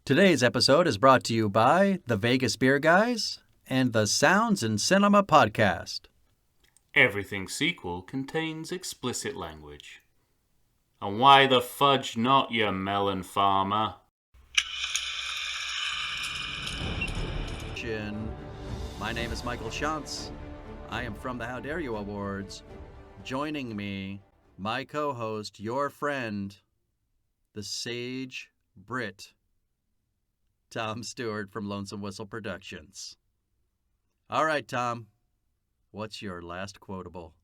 Today's episode is brought to you by the Vegas Beer Guys and the Sounds in Cinema podcast. Everything sequel contains explicit language. And why the fudge not, you melon farmer? My name is Michael Shantz. I am from the How Dare You Awards. Joining me, my co-host, your friend, the sage Brit, Tom Stewart from Lonesome Whistle Productions. All right, Tom, what's your last quotable?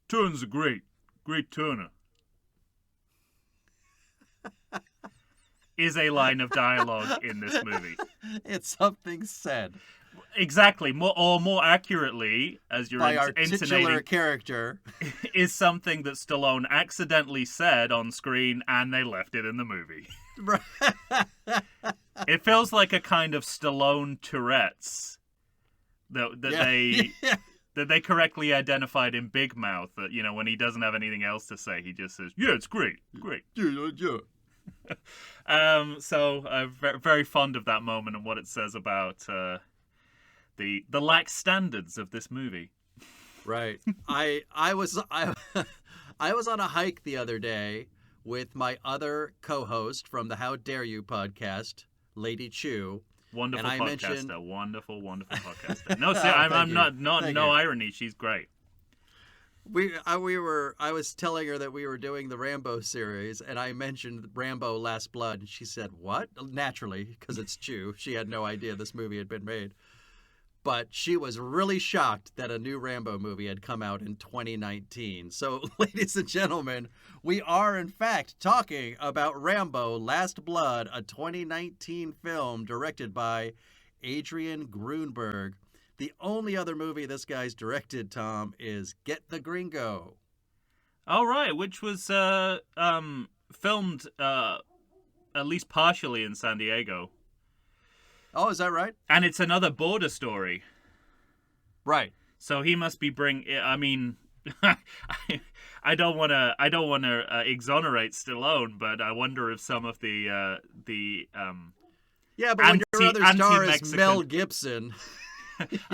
Turns are great. Great Turner. Is a line of dialogue in this movie. It's something said. Exactly. More accurately, as you're by our titular intonating, character, is something that Stallone accidentally said on screen and they left it in the movie. It feels like a kind of Stallone Tourette's that they correctly identified in Big Mouth. That, you know, when he doesn't have anything else to say, he just says, "Yeah, it's great, great." Yeah. So I'm very fond of that moment and what it says about the lax standards of this movie. Right. I was on a hike the other day with my other co-host from the How Dare You podcast, Lady Chu. Wonderful and I podcaster. Mentioned... Wonderful podcaster. No, see, I'm no irony. She's great. I was telling her that we were doing the Rambo series, and I mentioned Rambo Last Blood, and she said, "What?" Naturally, because it's Chu. She had no idea this movie had been made. But she was really shocked that a new Rambo movie had come out in 2019. So, ladies and gentlemen, we are in fact talking about Rambo Last Blood, a 2019 film directed by Adrian Grunberg. The only other movie this guy's directed, Tom, is Get the Gringo. All right, which was filmed at least partially in San Diego. Oh, is that right? And it's another border story. Right. So he must be I mean, I don't want to exonerate Stallone, but I wonder if some of the yeah, but when your other star is Mel Gibson,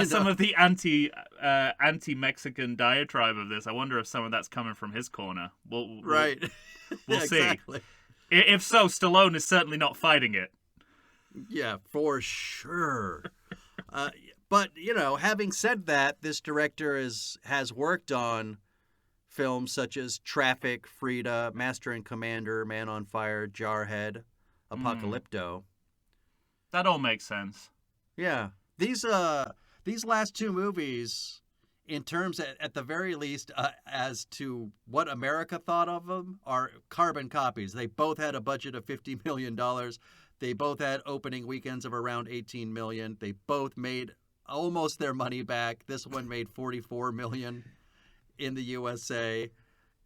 some of the anti-Mexican diatribe of this, I wonder if some of that's coming from his corner. We'll see. Exactly. If so, Stallone is certainly not fighting it. Yeah, for sure. But, you know, having said that, this director has worked on films such as Traffic, Frida, Master and Commander, Man on Fire, Jarhead, Apocalypto. That all makes sense. Yeah. These last two movies, in terms at the very least as to what America thought of them, are carbon copies. They both had a budget of $50 million. They both had opening weekends of around $18 million. They both made almost their money back. This one made $44 million in the USA.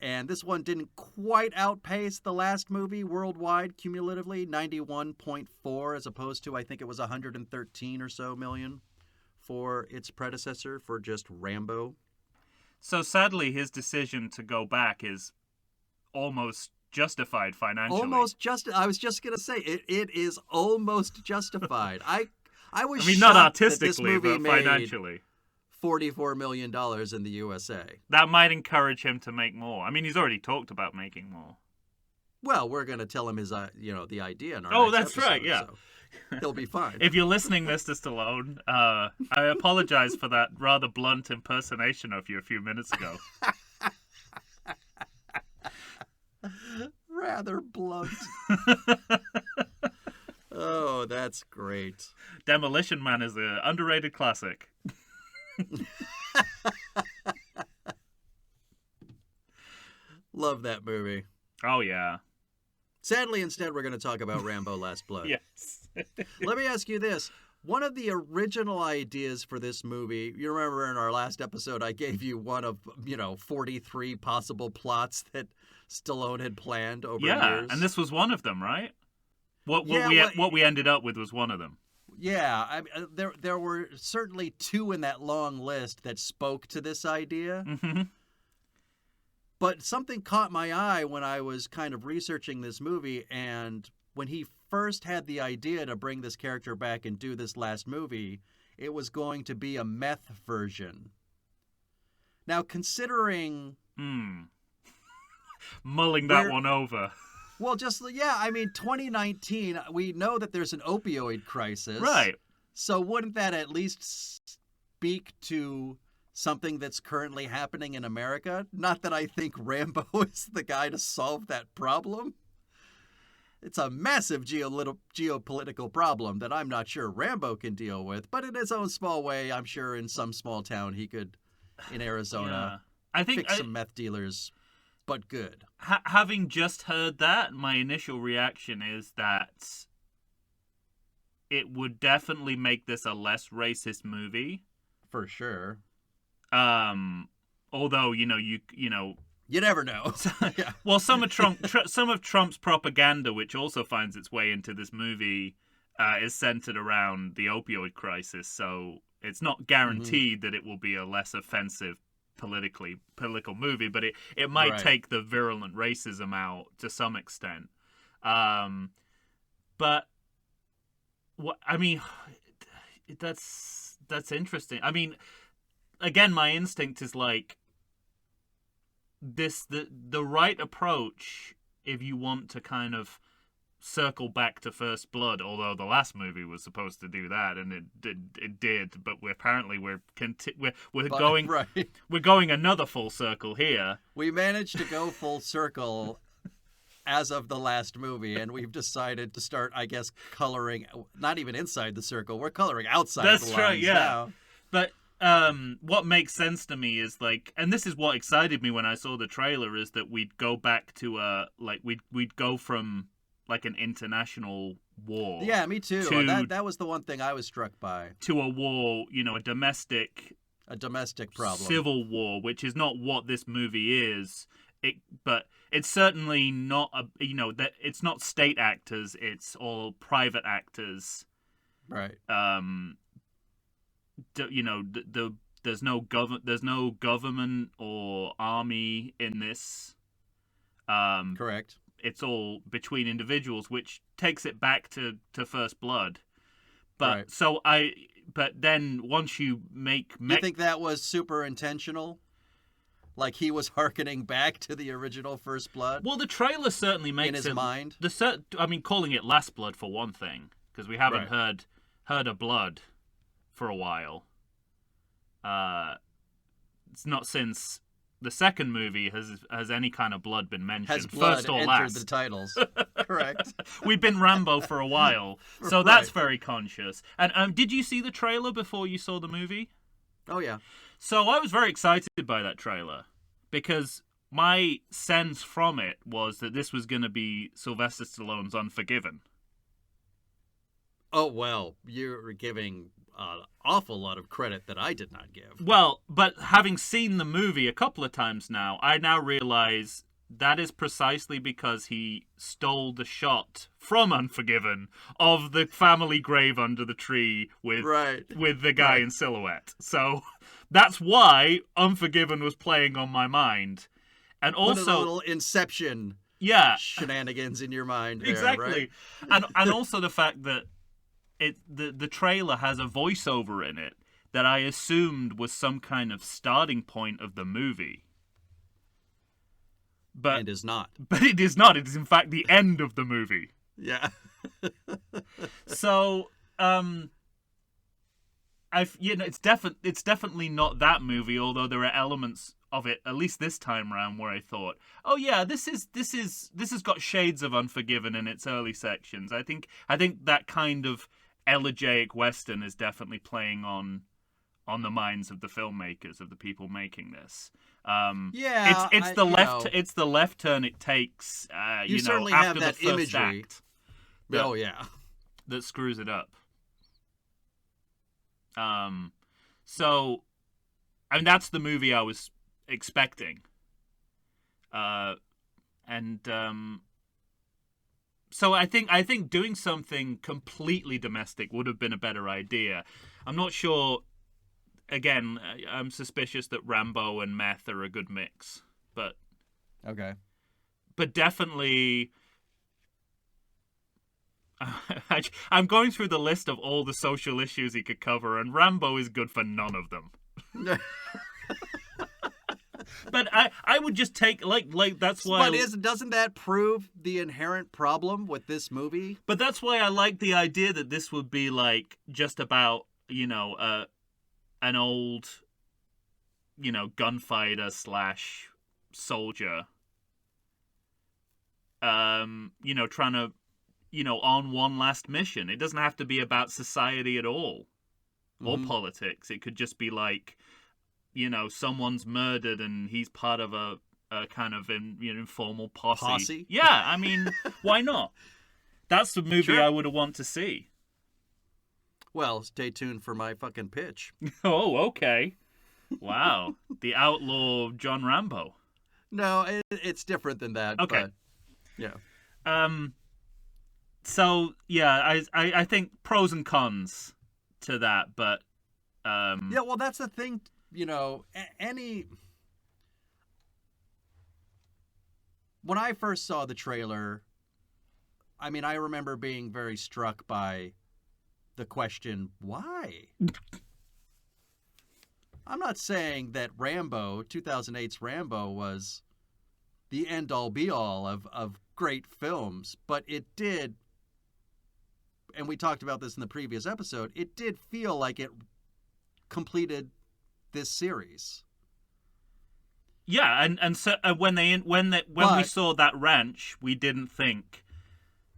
And this one didn't quite outpace the last movie worldwide cumulatively, 91.4, as opposed to, I think it was 113 or so million for its predecessor, for just Rambo. So sadly, his decision to go back is almost justified financially. I was just gonna say it is almost justified. I mean, not artistically, but financially. $44 million in the USA. That might encourage him to make more. I mean, he's already talked about making more. Well, we're gonna tell him his the idea in our next that's episode, right. Yeah, so he'll be fine. If you're listening, Mr. Stallone, I apologize for that rather blunt impersonation of you a few minutes ago. Rather blunt. Oh, that's great. Demolition Man is an underrated classic. Love that movie. Oh, yeah. Sadly, instead, we're going to talk about Rambo Last Blood. Yes. Let me ask you this. One of the original ideas for this movie, you remember in our last episode, I gave you one of, 43 possible plots that Stallone had planned over years. Yeah, and this was one of them, right? What we ended up with was one of them. Yeah, there were certainly two in that long list that spoke to this idea. Mm-hmm. But something caught my eye when I was kind of researching this movie, and when he first had the idea to bring this character back and do this last movie, it was going to be a meth version. Now, considering... Mulling that one over. Well, I mean, 2019, we know that there's an opioid crisis. Right. So wouldn't that at least speak to something that's currently happening in America? Not that I think Rambo is the guy to solve that problem. It's a massive geopolitical problem that I'm not sure Rambo can deal with, but in his own small way, I'm sure in some small town he could, in Arizona, fix some meth dealers, but good. Having just heard that, my initial reaction is that it would definitely make this a less racist movie. For sure. Although, you never know. Yeah. Well, some of Trump's propaganda, which also finds its way into this movie, is centered around the opioid crisis. So it's not guaranteed that it will be a less offensive political movie, but it might take the virulent racism out to some extent. But what I mean, that's interesting. I mean, again, my instinct is like the right approach if you want to kind of circle back to First Blood, although the last movie was supposed to do that, and it did, but we're going another full circle here. We managed to go full circle as of the last movie, and we've decided to start, I guess, coloring not even inside the circle. We're coloring outside the lines right, yeah. now. But what makes sense to me is like, and this is what excited me when I saw the trailer, is that we'd go back to we'd go from like an international war. Yeah, me too. That was the one thing I was struck by. To a war, a domestic problem, civil war, which is not what this movie is. But it's certainly not that it's not state actors; it's all private actors. Right. There's no government or army in this. Correct. It's all between individuals, which takes it back to First Blood. But but then once you make... You think that was super intentional? Like he was hearkening back to the original First Blood? Well, the trailer certainly makes in his mind. Calling it Last Blood for one thing, because we haven't heard of blood for a while. It's not since the second movie has any kind of blood been mentioned. Has blood first or entered last. the titles? Correct. We've been Rambo for a while, so that's very conscious. And did you see the trailer before you saw the movie? Oh yeah. So I was very excited by that trailer because my sense from it was that this was going to be Sylvester Stallone's Unforgiven. Oh well, you're giving an awful lot of credit that I did not give. Well, but having seen the movie a couple of times now, I now realize that is precisely because he stole the shot from Unforgiven of the family grave under the tree with the guy in silhouette. So that's why Unforgiven was playing on my mind. And also put a little Inception shenanigans in your mind there, exactly. Right? And also the fact that the trailer has a voiceover in it that I assumed was some kind of starting point of the movie. But it is not. But it is not. It is in fact the end of the movie. Yeah. So, it's definitely not that movie. Although there are elements of it, at least this time around, where I thought, oh yeah, this has got shades of Unforgiven in its early sections. I think that kind of elegiac Western is definitely playing on the minds of the filmmakers, of the people making this. It's the left turn it takes. You certainly after have that the first imagery. act. That screws it up. So, I mean, that's the movie I was expecting. So I think doing something completely domestic would have been a better idea. I'm not sure. Again, I'm suspicious that Rambo and meth are a good mix, but okay. But definitely, I'm going through the list of all the social issues he could cover, and Rambo is good for none of them. But I would just take like that's why. But doesn't that prove the inherent problem with this movie? But that's why I like the idea that this would be like just about an old gunfighter / soldier. Trying to on one last mission. It doesn't have to be about society at all or politics. It could just be like, someone's murdered and he's part of a kind of informal posse. Yeah, I mean, why not? That's the movie I would want to see. Well, stay tuned for my fucking pitch. Oh, okay. Wow. The outlaw John Rambo. No, it's different than that. Okay. But, yeah. So, yeah, I think pros and cons to that, but... Yeah, well, that's the thing, when I first saw the trailer, I mean, I remember being very struck by the question, why? I'm not saying that 2008's Rambo, was the end-all, be-all of great films, but it did, and we talked about this in the previous episode, it did feel like it completed this series. Yeah, and so when we saw that ranch, we didn't think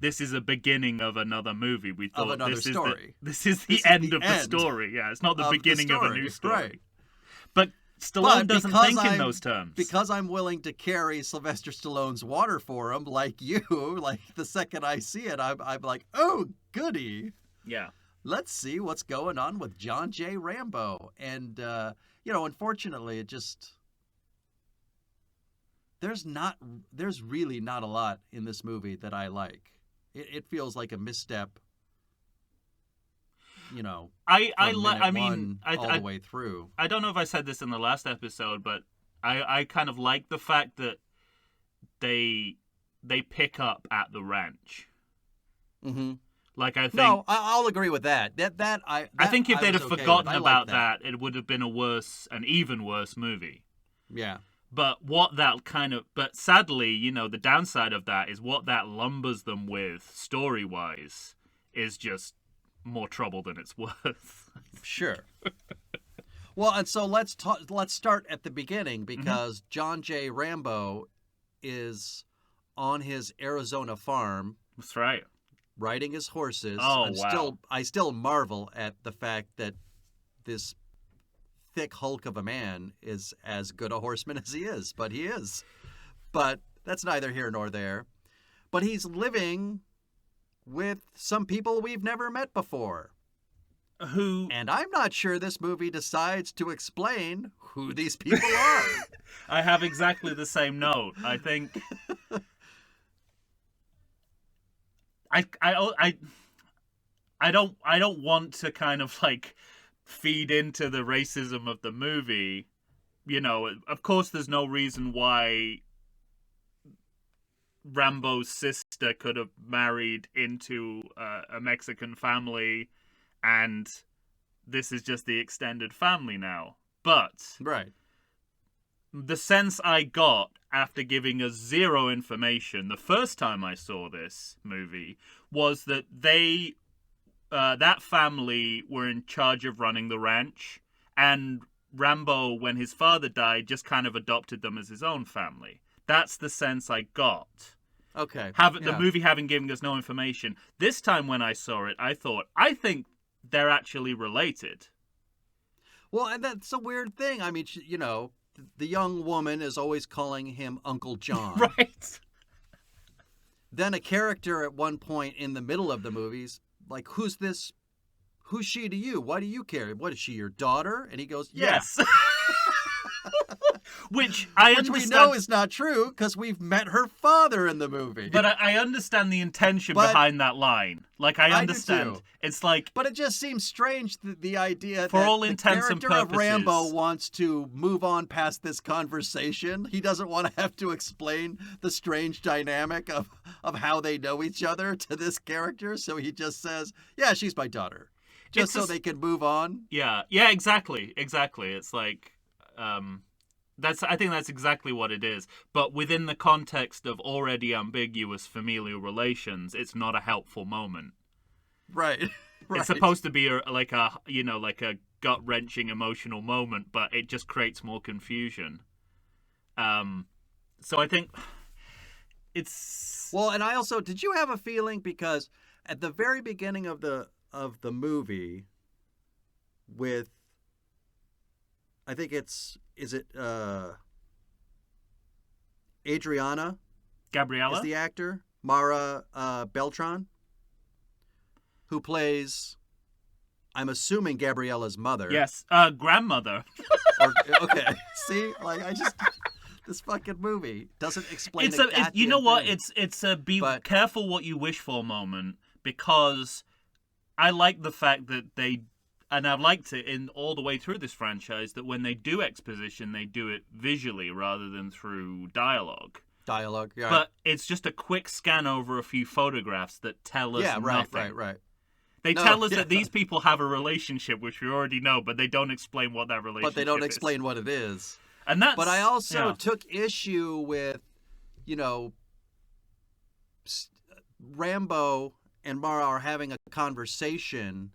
this is a beginning of another movie. We thought another story. This is the end of the story. Yeah, it's not the beginning of a new story. Right. But Stallone doesn't think in those terms. Because I'm willing to carry Sylvester Stallone's water for him, like you, like the second I see it, I'm like, oh, goody. Yeah. Let's see what's going on with John J. Rambo. And, unfortunately, it just... There's really not a lot in this movie that I like. It feels like a misstep, all the way through. I don't know if I said this in the last episode, but I kind of like the fact that they pick up at the ranch. Mm-hmm. Like, I think... No, I'll agree with that. I think if they'd have forgotten about that, it would have been an even worse movie. Yeah. But but sadly, the downside of that is what that lumbers them with, story-wise, is just more trouble than it's worth. Sure. Well, and so let's start at the beginning, because John J. Rambo is on his Arizona farm. That's right. Riding his horses. Oh, wow. I still marvel at the fact that this thick hulk of a man is as good a horseman as he is, but he is. But that's neither here nor there. But he's living with some people we've never met before. And I'm not sure this movie decides to explain who these people are. I have exactly the same note. I think I don't want to kind of like feed into the racism of the movie. Of course there's no reason why Rambo's sister could have married into a Mexican family, and this is just the extended family now. But right, the sense I got after giving us zero information the first time I saw this movie was that that family were in charge of running the ranch, and Rambo, when his father died, just kind of adopted them as his own family. That's the sense I got. Okay. The movie having given us no information. This time when I saw it, I think they're actually related. Well, and that's a weird thing. I mean, the young woman is always calling him Uncle John. Right. Then a character at one point in the middle of the movies, like, who's this? Who's she to you? Why do you care? What is she, your daughter? And he goes, yes. Which we know is not true, because we've met her father in the movie. But I understand the intention behind that line. Like, I understand. I do too. It's like... But it just seems strange, the idea for that all the intents and character purposes, of Rambo wants to move on past this conversation. He doesn't want to have to explain the strange dynamic of of how they know each other to this character. So he just says, yeah, she's my daughter. Just so they can move on. Yeah, exactly. It's like, I think that's exactly what it is. But within the context of already ambiguous familial relations, it's not a helpful moment. Right. It's supposed to be like a gut-wrenching emotional moment, but it just creates more confusion. So I think it's... Well, and I also, did you have a feeling, because at the very beginning of the movie with, I think is it Adriana? Gabriella? Is the actor? Mara Beltran? Who plays, I'm assuming, Gabriella's mother. Yes, grandmother. Okay, see? Like, this fucking movie doesn't explain you know what? thing. It's a careful what you wish for moment, because I like the fact that and I've liked it in all the way through this franchise, that when they do exposition, they do it visually rather than through dialogue. Yeah. But it's just a quick scan over a few photographs that tell us nothing. Right. They tell us that these people have a relationship, which we already know, but they don't explain what that relationship is. But they don't explain what it is. And that's... But I also took issue with, Rambo and Mara are having a conversation,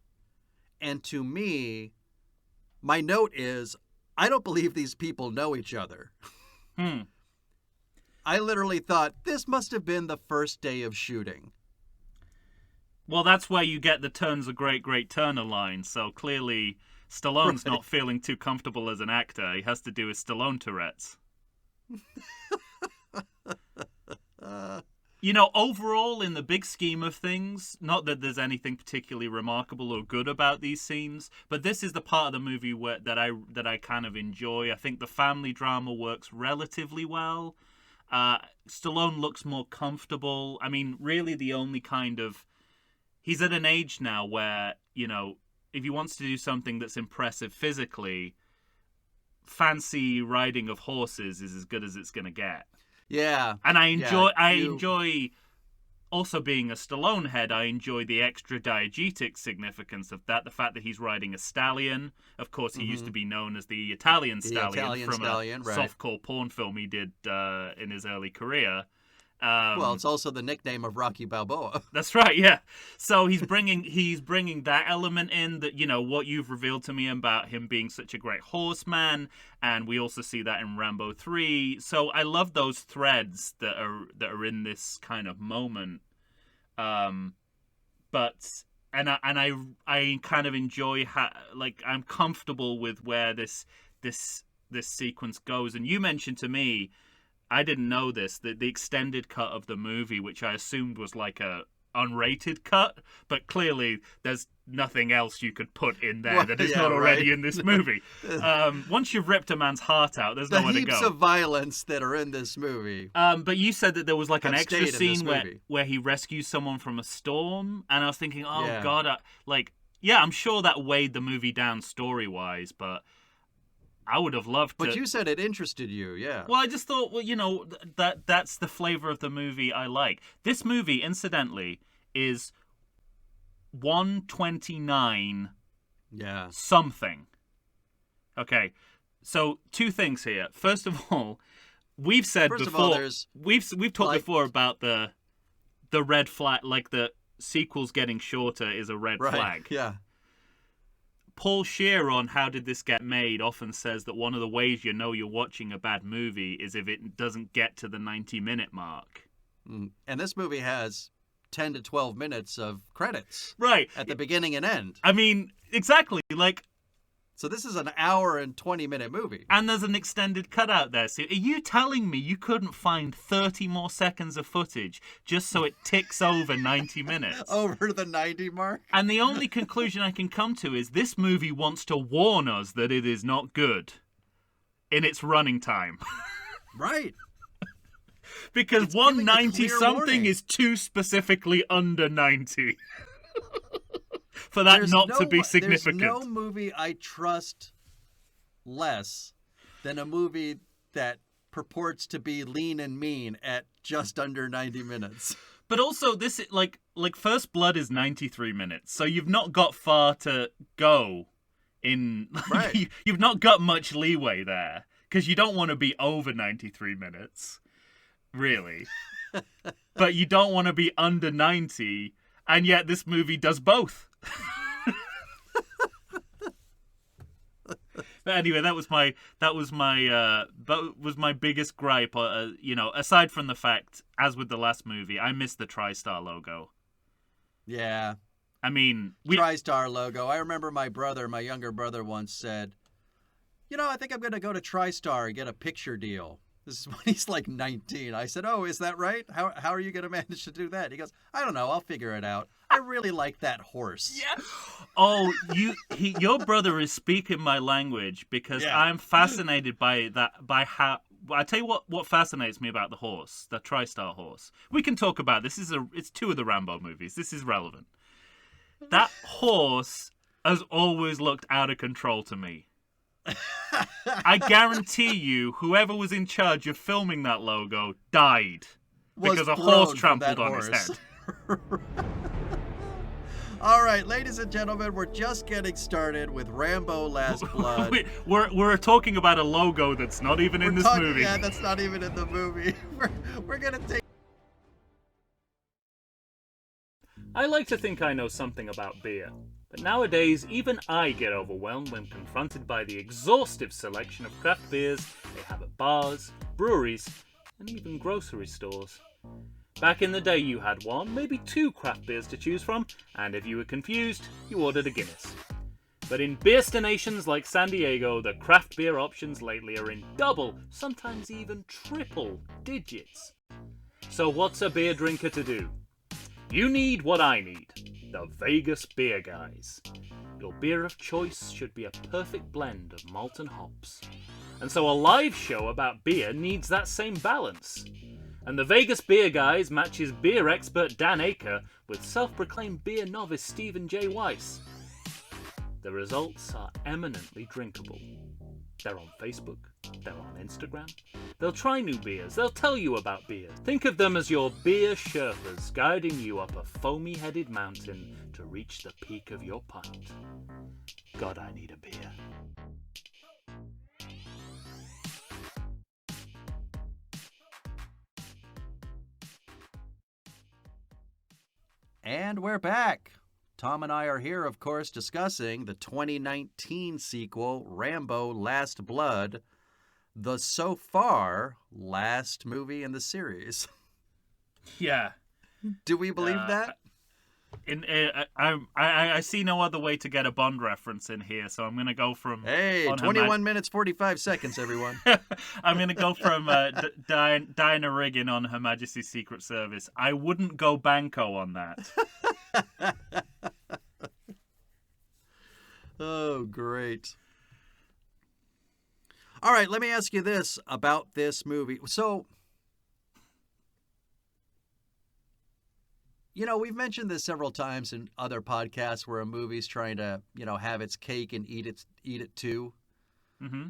and to me, my note is, I don't believe these people know each other. I literally thought, this must have been the first day of shooting. Well, that's where you get the turn's a great, great turner line. So clearly, Stallone's not feeling too comfortable as an actor. He has to do his Stallone Tourette's. Overall, in the big scheme of things, not that there's anything particularly remarkable or good about these scenes, but this is the part of the movie that I kind of enjoy. I think the family drama works relatively well. Stallone looks more comfortable. I mean, really the only kind of... He's at an age now where, if he wants to do something that's impressive physically, fancy riding of horses is as good as it's going to get. Yeah. And I enjoy also being a Stallone head, I enjoy the extra diegetic significance of that. The fact that he's riding a stallion. Of course, he used to be known as the Italian Stallion from a softcore porn film he did in his early career. Well, it's also the nickname of Rocky Balboa. That's right, yeah. So he's bringing that element in, that what you've revealed to me about him being such a great horseman, and we also see that in Rambo 3. So I love those threads that are in this kind of moment. I kind of enjoy I'm comfortable with where this sequence goes. And you mentioned to me, I didn't know this, that the extended cut of the movie, which I assumed was like a unrated cut, but clearly there's nothing else you could put in there that is not already in this movie. Once you've ripped a man's heart out, there's nowhere to go. The heaps of violence that are in this movie. But you said that there was like an extra scene where he rescues someone from a storm, and I was thinking, God, I'm sure that weighed the movie down story-wise, but I would have loved to... But you said it interested you, yeah. Well, I just thought, that's the flavor of the movie I like. This movie, incidentally, is 129 something. Okay, so two things here. First of all, we've said before... We've talked before about the red flag, like the sequels getting shorter is a red flag. Yeah. Paul Scheer on How Did This Get Made often says that one of the ways you know you're watching a bad movie is if it doesn't get to the 90-minute mark. And this movie has 10 to 12 minutes of credits. Right. At the beginning and end. I mean, exactly. So this is an hour and 20-minute movie. And there's an extended cut out there. So are you telling me you couldn't find 30 more seconds of footage just so it ticks over 90 minutes? Over the 90 mark? And the only conclusion I can come to is this movie wants to warn us that it is not good in its running time. Right. Because it's 190-something is too specifically under 90. For that to be significant. There's no movie I trust less than a movie that purports to be lean and mean at just under 90 minutes. But also, this like First Blood is 93 minutes, so you've not got far to go. Right. You've not got much leeway there because you don't want to be over 93 minutes, really. But you don't want to be under 90, and yet this movie does both. But anyway, that was my biggest gripe. Aside from the fact, as with the last movie, I missed the TriStar logo. Yeah. I mean, TriStar logo. I remember my younger brother once said, I think I'm going to go to TriStar and get a picture deal. This is when he's like 19. I said, oh, is that right? How are you going to manage to do that? He goes, I don't know. I'll figure it out. I really like that horse. Yeah. Oh, your brother is speaking my language because I'm fascinated by how. I tell you what fascinates me about the horse, the TriStar horse. We can talk about this. It's two of the Rambo movies. This is relevant. That horse has always looked out of control to me. I guarantee you, whoever was in charge of filming that logo died because a horse trampled on his head. All right, ladies and gentlemen, we're just getting started with Rambo Last Blood. We're talking about a logo that's not even in this movie. Yeah, that's not even in the movie. We're going to take... I like to think I know something about beer, but nowadays even I get overwhelmed when confronted by the exhaustive selection of craft beers they have at bars, breweries, and even grocery stores. Back in the day you had one, maybe two craft beers to choose from, and if you were confused, you ordered a Guinness. But in beerstinations like San Diego, the craft beer options lately are in double, sometimes even triple digits. So what's a beer drinker to do? You need what I need, the Vegas Beer Guys. Your beer of choice should be a perfect blend of malt and hops. And so a live show about beer needs that same balance. And the Vegas Beer Guys matches beer expert Dan Aker with self-proclaimed beer novice Stephen J. Weiss. The results are eminently drinkable. They're on Facebook, they're on Instagram. They'll try new beers, they'll tell you about beer. Think of them as your beer Sherpas guiding you up a foamy-headed mountain to reach the peak of your pint. God, I need a beer. And we're back. Tom and I are here, of course, discussing the 2019 sequel, Rambo Last Blood, the so far last movie in the series. Yeah. Do we believe that? I see no other way to get a Bond reference in here, so I'm going to go from... Hey, 21 minutes, 45 seconds, everyone. I'm going to go from Diana Riggin on Her Majesty's Secret Service. I wouldn't go Banco on that. Oh, great. All right, let me ask you this about this movie. So, we've mentioned this several times in other podcasts where a movie's trying to, have its cake and eat it too. Mm-hmm.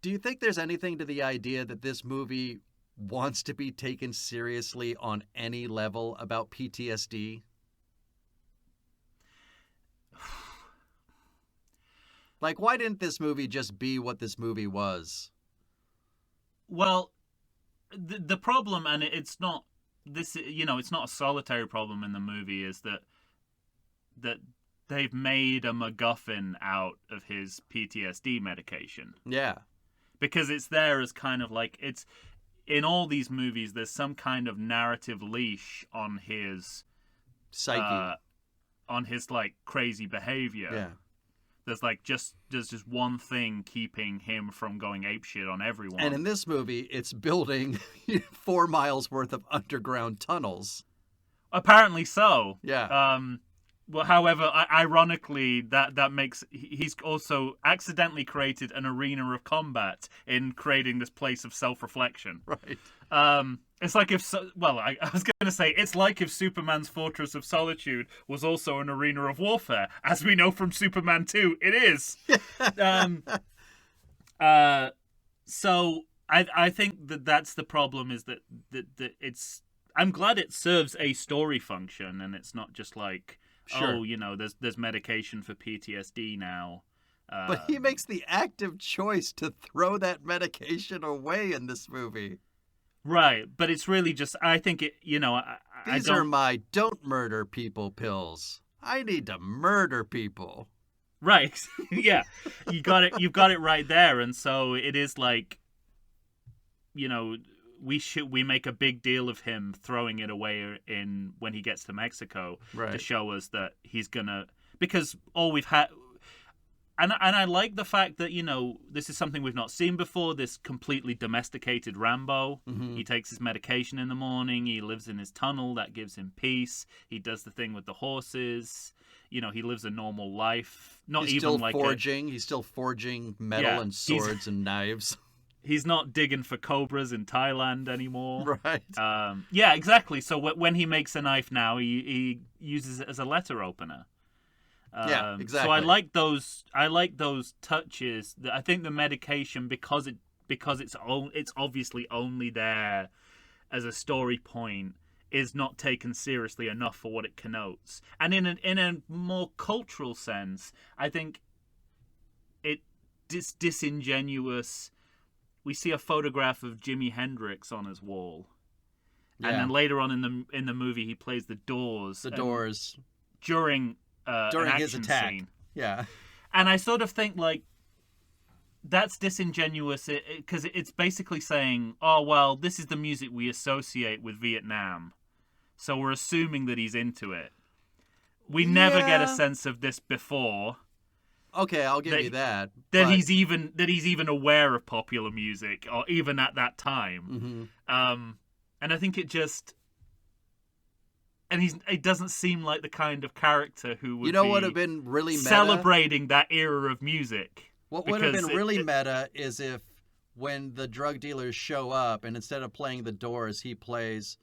Do you think there's anything to the idea that this movie wants to be taken seriously on any level about PTSD? Like, why didn't this movie just be what this movie was? Well, the problem, and it's not this, it's not a solitary problem in the movie, is that they've made a MacGuffin out of his PTSD medication. Yeah. Because it's there as kind of like, it's in all these movies, there's some kind of narrative leash on his psyche, on his like crazy behavior. Yeah. There's just one thing keeping him from going apeshit on everyone. And in this movie, it's building 4 miles worth of underground tunnels. Apparently so. Yeah. Well, however, ironically, that makes he's also accidentally created an arena of combat in creating this place of self-reflection. Right. It's like I was going to say, it's like if Superman's Fortress of Solitude was also an arena of warfare. As we know from Superman 2, it is. So I think that's the problem, is that it's I'm glad it serves a story function, and it's not just like, Sure. oh, there's medication for PTSD now. But he makes the active choice to throw that medication away in this movie. Right, but it's really just, I think it, These are my don't murder people pills. I need to murder people. Right, yeah, you've got it right there, and so it is like, we make a big deal of him throwing it away when he gets to Mexico to show us that he's gonna, because all we've had. And I like the fact that, this is something we've not seen before, this completely domesticated Rambo. Mm-hmm. He takes his medication in the morning. He lives in his tunnel. That gives him peace. He does the thing with the horses. He lives a normal life. He's still forging metal and swords and knives. He's not digging for cobras in Thailand anymore. Right. Yeah, exactly. So when he makes a knife now, he uses it as a letter opener. Yeah, exactly. So I like those touches. I think the medication, because it's obviously only there as a story point, is not taken seriously enough for what it connotes. And in a more cultural sense, I think it's disingenuous. We see a photograph of Jimi Hendrix on his wall, and then later on in the movie, he plays the Doors. The Doors during his attack. Scene. Yeah. And I sort of think, like, that's disingenuous because it's basically saying, oh, well, this is the music we associate with Vietnam. So we're assuming that he's into it. We never get a sense of this before. Okay, I'll give you that. That he's even aware of popular music, or even at that time. Mm-hmm. And I think it just... And it doesn't seem like the kind of character who would would have been really meta? Celebrating that era of music. What would have been really meta is if when the drug dealers show up and instead of playing the Doors, he plays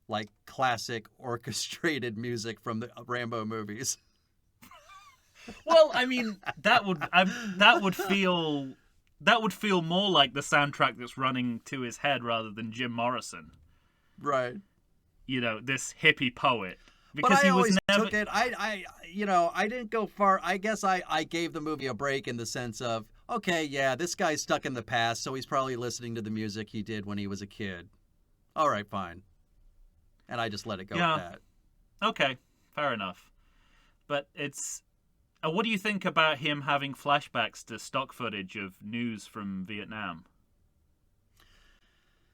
like classic orchestrated music from the Rambo movies. Well, I mean, that would feel more like the soundtrack that's running to his head rather than Jim Morrison. Right. This hippie poet. Because but I always took it. I didn't go far. I guess I gave the movie a break in the sense of, okay, yeah, this guy's stuck in the past, so he's probably listening to the music he did when he was a kid. All right, fine. And I just let it go with that. Okay, fair enough. But it's... what do you think about him having flashbacks to stock footage of news from Vietnam?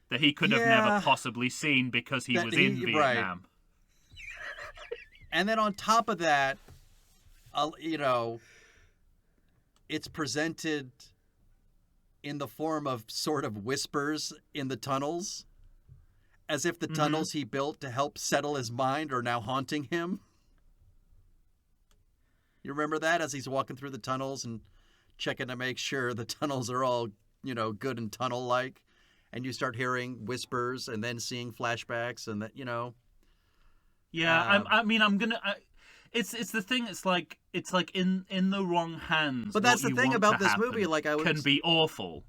That he could have never possibly seen because he was in Vietnam. Right. And then on top of that, it's presented in the form of sort of whispers in the tunnels, as if the tunnels he built to help settle his mind are now haunting him. You remember that, as he's walking through the tunnels and checking to make sure the tunnels are all, good and tunnel-like? And you start hearing whispers and then seeing flashbacks and that, Yeah, I'm gonna. It's the thing. It's like in the wrong hands. But that's the thing about this movie. Like can be awful.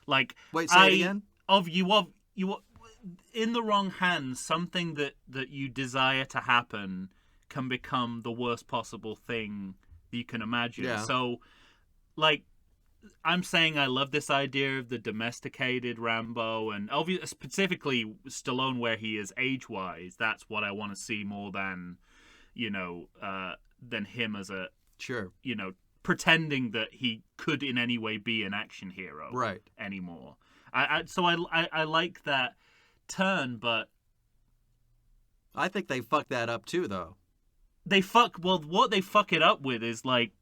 Like wait, say it again. You in the wrong hands, something that you desire to happen can become the worst possible thing you can imagine. Yeah. So, like, I'm saying I love this idea of the domesticated Rambo, and obviously specifically Stallone, where he is age-wise. That's what I want to see more than, than him as a pretending that he could in any way be an action hero, anymore. So I like that turn, but I think they fucked that up too, though. What they fuck it up with is, like,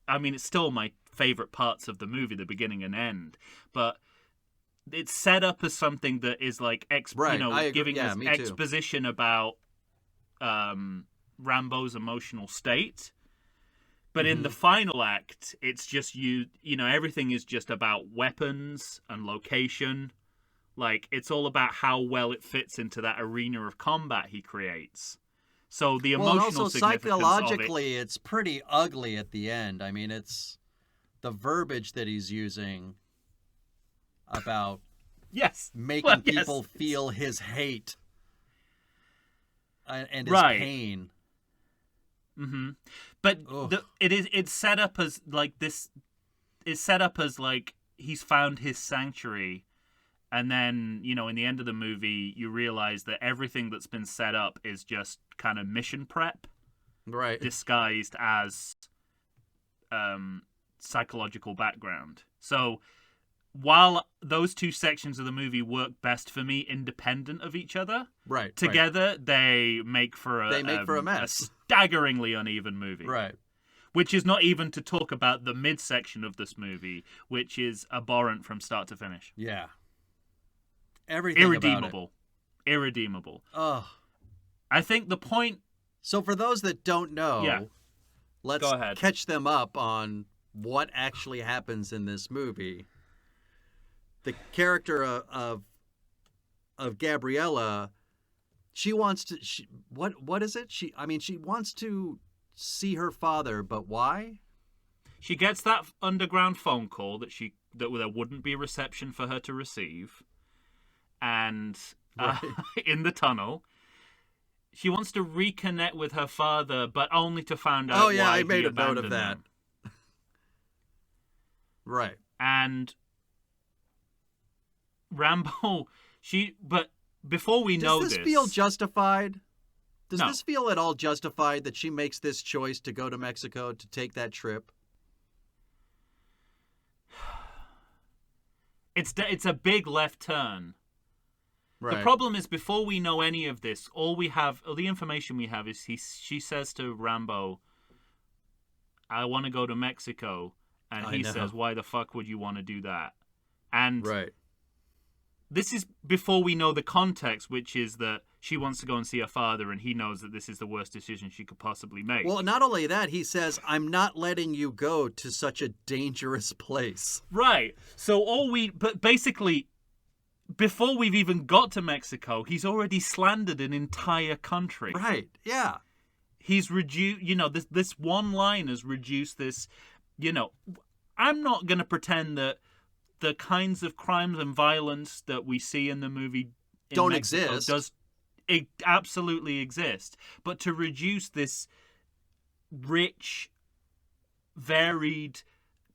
I mean, it's still my favorite parts of the movie, the beginning and end, but it's set up as something that is like giving us exposition about Rambo's emotional state. But in the final act, it's just everything is just about weapons and location. Like, it's all about how well it fits into that arena of combat he creates. So the emotional significance psychologically, of it's pretty ugly at the end. I mean, it's the verbiage that he's using about Yes. making Well, yes. people feel his hate and his Right. pain. Mm-hmm. But Ugh. it's set up as like this. It's set up as like he's found his sanctuary, and then in the end of the movie, you realize that everything that's been set up is just kind of mission prep, Right. disguised as psychological background. So while those two sections of the movie work best for me independent of each other, Right. together they make for a mess. staggeringly uneven movie. Right. Which is not even to talk about the midsection of this movie, which is abhorrent from start to finish. Yeah. Everything Irredeemable. about it. Irredeemable. Ugh. I think the point... So for those that don't know, let's Go ahead. catch them up on what actually happens in this movie. The character of Gabriella, she wants to. What is it? She wants to see her father, but why? She gets that underground phone call that there wouldn't be reception for her to receive, and in the tunnel, she wants to reconnect with her father, but only to find out. Oh yeah, why I made he a note of abandoned that. them. Right. And Rambo, but before we know Does this feel justified? Does No. this feel at all justified that she makes this choice to go to Mexico to take that trip? It's a big left turn. Right. The problem is, before we know any of this, all the information we have is she says to Rambo, "I want to go to Mexico," and he says, "Why the fuck would you want to do that?" And Right. this is before we know the context, which is that she wants to go and see her father, and he knows that this is the worst decision she could possibly make. Well, not only that, he says, "I'm not letting you go to such a dangerous place." Right. So but basically, before we've even got to Mexico, he's already slandered an entire country. Right. Yeah. He's reduced, this one line has reduced this, I'm not going to pretend that the kinds of crimes and violence that we see in the movie don't Mexico exist. It absolutely exist. But to reduce this rich, varied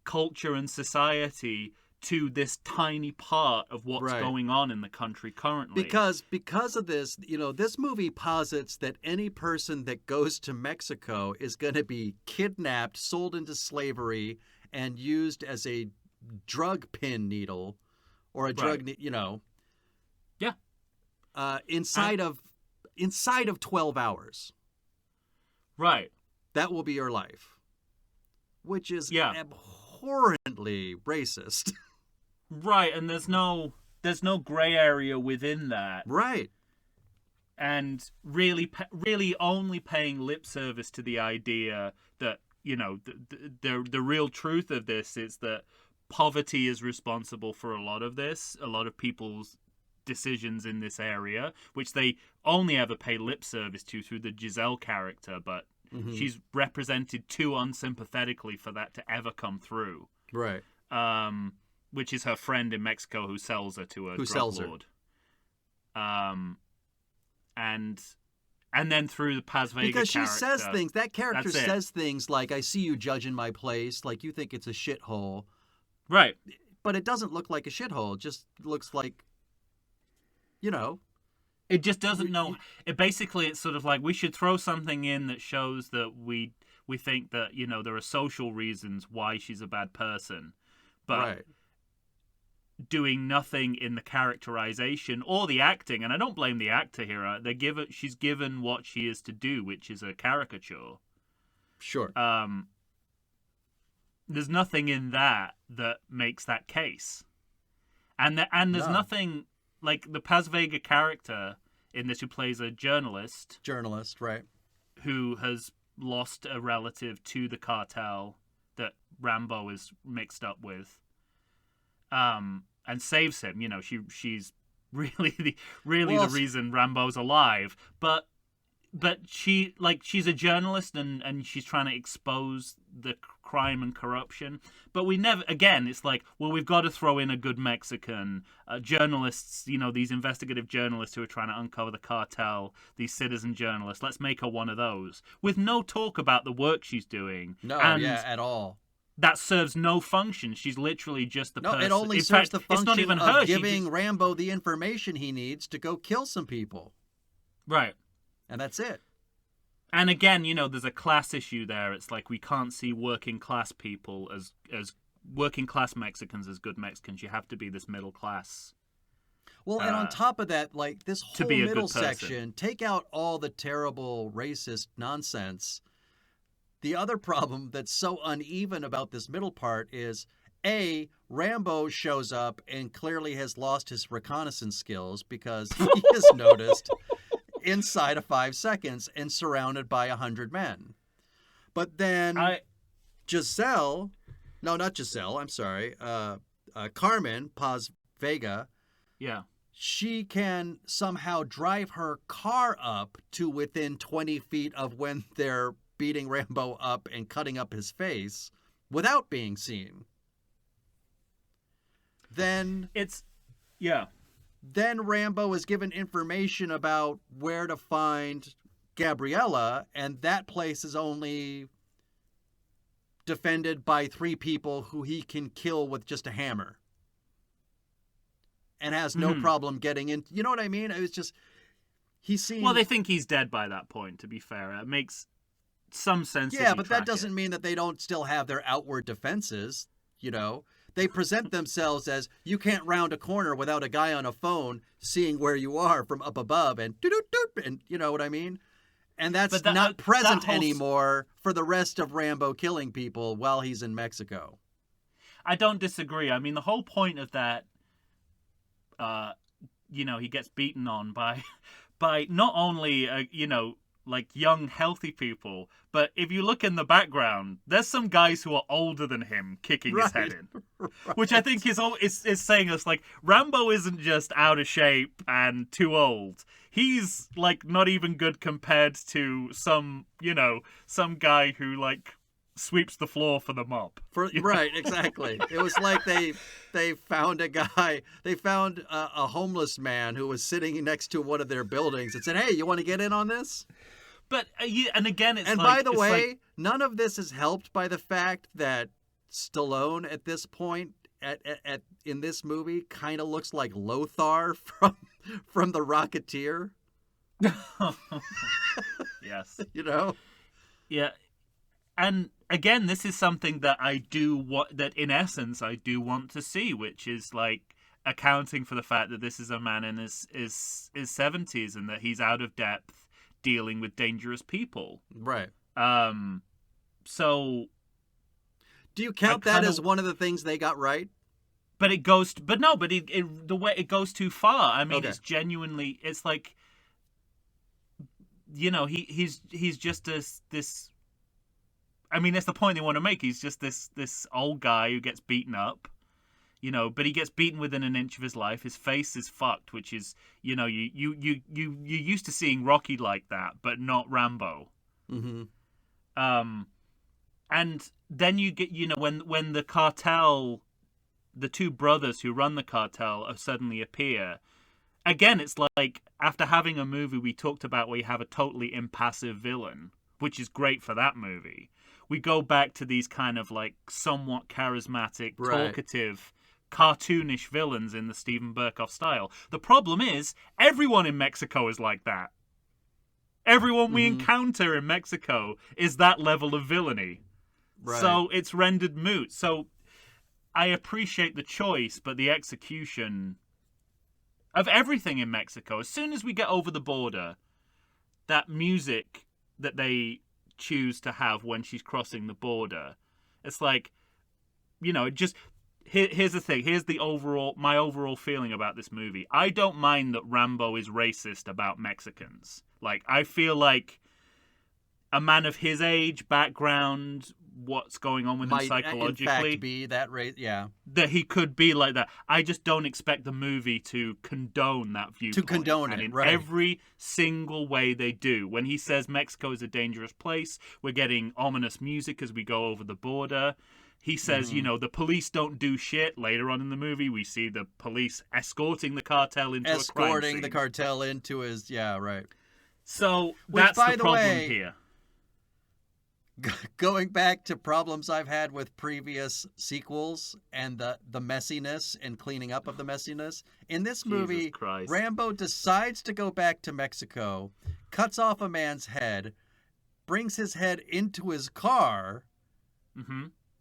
culture and society to this tiny part of what's going on in the country currently. Because of this, this movie posits that any person that goes to Mexico is going to be kidnapped, sold into slavery, and used as a drug pin needle or a drug, Yeah. inside of 12 hours. Right. That will be your life. Which is abhorrently racist. Right, and there's no gray area within that. Right. And really only paying lip service to the idea that, the real truth of this is that poverty is responsible for a lot of this, a lot of people's decisions in this area, which they only ever pay lip service to through the Giselle character, but she's represented too unsympathetically for that to ever come through. Right. Which is her friend in Mexico who sells her to a drug lord. And then through the Paz Vega because she character, says things. That character says things like, "I see you judging my place, like you think it's a shithole." Right. But it doesn't look like a shithole. It just looks like, It just doesn't know. It's sort of like we should throw something in that shows that we think that, there are social reasons why she's a bad person. But doing nothing in the characterization or the acting, and I don't blame the actor here. She's given what she is to do, which is a caricature. Sure. There's nothing in that makes that case, and there's nothing like the Paz Vega character in this who plays a journalist, right, who has lost a relative to the cartel that Rambo is mixed up with. And saves him. She's really the reason Rambo's alive. But she's a journalist and she's trying to expose the crime and corruption. But we never, again, it's like, well, we've got to throw in a good Mexican. Journalists, these investigative journalists who are trying to uncover the cartel, these citizen journalists, let's make her one of those. With no talk about the work she's doing. No, and at all. That serves no function. She's literally just the person. No, it only In serves fact, the function it's not even of her. giving Rambo the information he needs to go kill some people. Right. And that's it. And again, there's a class issue there. It's like we can't see working class people as working class Mexicans as good Mexicans. You have to be this middle class. Well, and on top of that, like this to whole be a middle good person. section, take out all the terrible racist nonsense. The other problem that's so uneven about this middle part is, A, Rambo shows up and clearly has lost his reconnaissance skills because he is noticed inside of 5 seconds and surrounded by 100 men. But then Giselle, no, not Giselle, I'm sorry, Carmen Paz Vega, yeah, she can somehow drive her car up to within 20 feet of when they're beating Rambo up and cutting up his face without being seen. Then Then Rambo is given information about where to find Gabriella, and that place is only defended by 3 people who he can kill with just a hammer. And has no problem getting in. You know what I mean? It was just, he seems... Well, they think he's dead by that point, to be fair. It makes some sense. Yeah, but that doesn't mean that they don't still have their outward defenses, They present themselves as, you can't round a corner without a guy on a phone seeing where you are from up above and doot-doot-doot, and you know what I mean? And that's not present anymore for the rest of Rambo killing people while he's in Mexico. I don't disagree. I mean, the whole point of that, he gets beaten on by not only, like young, healthy people, but if you look in the background, there's some guys who are older than him kicking his head in. Right. Which I think is saying us, like, Rambo isn't just out of shape and too old. He's, like, not even good compared to some guy who, like, sweeps the floor for the mob. Right, exactly. It was like they found a guy, they found a homeless man who was sitting next to one of their buildings and said, hey, you want to get in on this? But, and again, it's and like... And by the way, none of this is helped by the fact that Stallone at this point, in this movie, kind of looks like Lothar from The Rocketeer. Yes. Yeah. And again, this is something that that in essence I do want to see, which is like accounting for the fact that this is a man in his 70s and that he's out of depth dealing with dangerous people. Right. So do you count that as one of the things they got right? But it goes the way it goes too far. I mean, It's genuinely, it's like, he's just this I mean, that's the point they want to make. He's just this old guy who gets beaten up, but he gets beaten within an inch of his life. His face is fucked, which is, you're used to seeing Rocky like that, but not Rambo. Mm-hmm. And then you get, when the cartel, the 2 brothers who run the cartel suddenly appear. Again, it's like, after having a movie we talked about where you have a totally impassive villain, which is great for that movie, we go back to these kind of like somewhat charismatic, talkative, cartoonish villains in the Steven Berkoff style. The problem is, everyone in Mexico is like that. Everyone we encounter in Mexico is that level of villainy. Right. So it's rendered moot. So I appreciate the choice, but the execution of everything in Mexico, as soon as we get over the border, that music that they choose to have when she's crossing the border, it's like, just here's the thing. Here's my overall feeling about this movie. I don't mind that Rambo is racist about Mexicans. Like, I feel like a man of his age, background, what's going on with him Might, psychologically. in fact, be that yeah. That he could be like that. I just don't expect the movie to condone that viewpoint. To condone and it, in right. every single way they do. When he says Mexico is a dangerous place, we're getting ominous music as we go over the border. He says, you know, the police don't do shit. Later on in the movie, we see the police escorting the cartel into a crime scene. Escorting the cartel into his, yeah, right. So Which, that's by the the problem way, here. Going back to problems I've had with previous sequels and the messiness and cleaning up of the messiness. In this movie, Christ. Rambo decides to go back to Mexico, cuts off a man's head, brings his head into his car,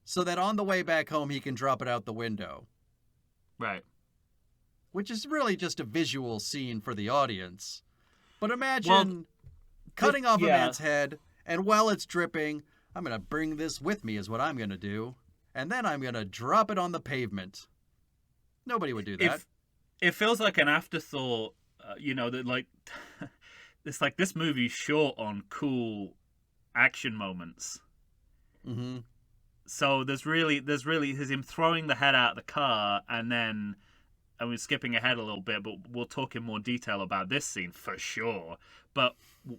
so that on the way back home he can drop it out the window. Right. Which is really just a visual scene for the audience. But imagine cutting off a man's head, and while it's dripping, I'm going to bring this with me is what I'm going to do. And then I'm going to drop it on the pavement. Nobody would do that. It feels like an afterthought, you know, that like, it's like this movie's short on cool action moments. Mm-hmm. So there's really him throwing the head out of the car, and then, and we're skipping ahead a little bit, but we'll talk in more detail about this scene for sure. But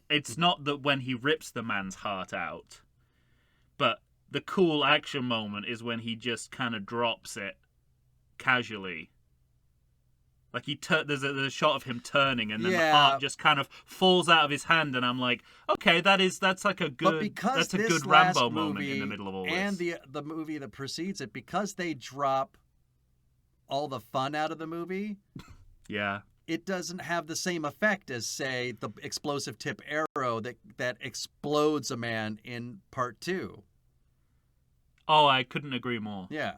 it's not that when he rips the man's heart out, but the cool action moment is when he just kind of drops it casually. Like there's a shot of him turning, and then the heart just kind of falls out of his hand, and I'm like, okay, that's like a good Rambo moment in the middle of all this. And the movie that precedes it, because they drop all the fun out of the movie. Yeah. It doesn't have the same effect as, say, the explosive tip arrow that explodes a man in part 2. Oh, I couldn't agree more. Yeah.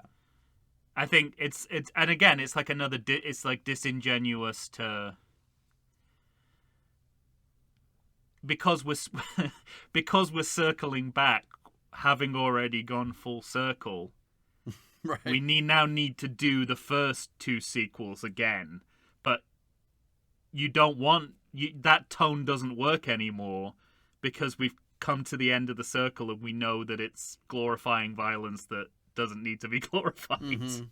I think it's and again, it's like it's like disingenuous to, because we're circling back, having already gone full circle. Right. We need to do the first 2 sequels again, but you don't want that tone doesn't work anymore, because we've come to the end of the circle and we know that it's glorifying violence that doesn't need to be glorified. Mm-hmm.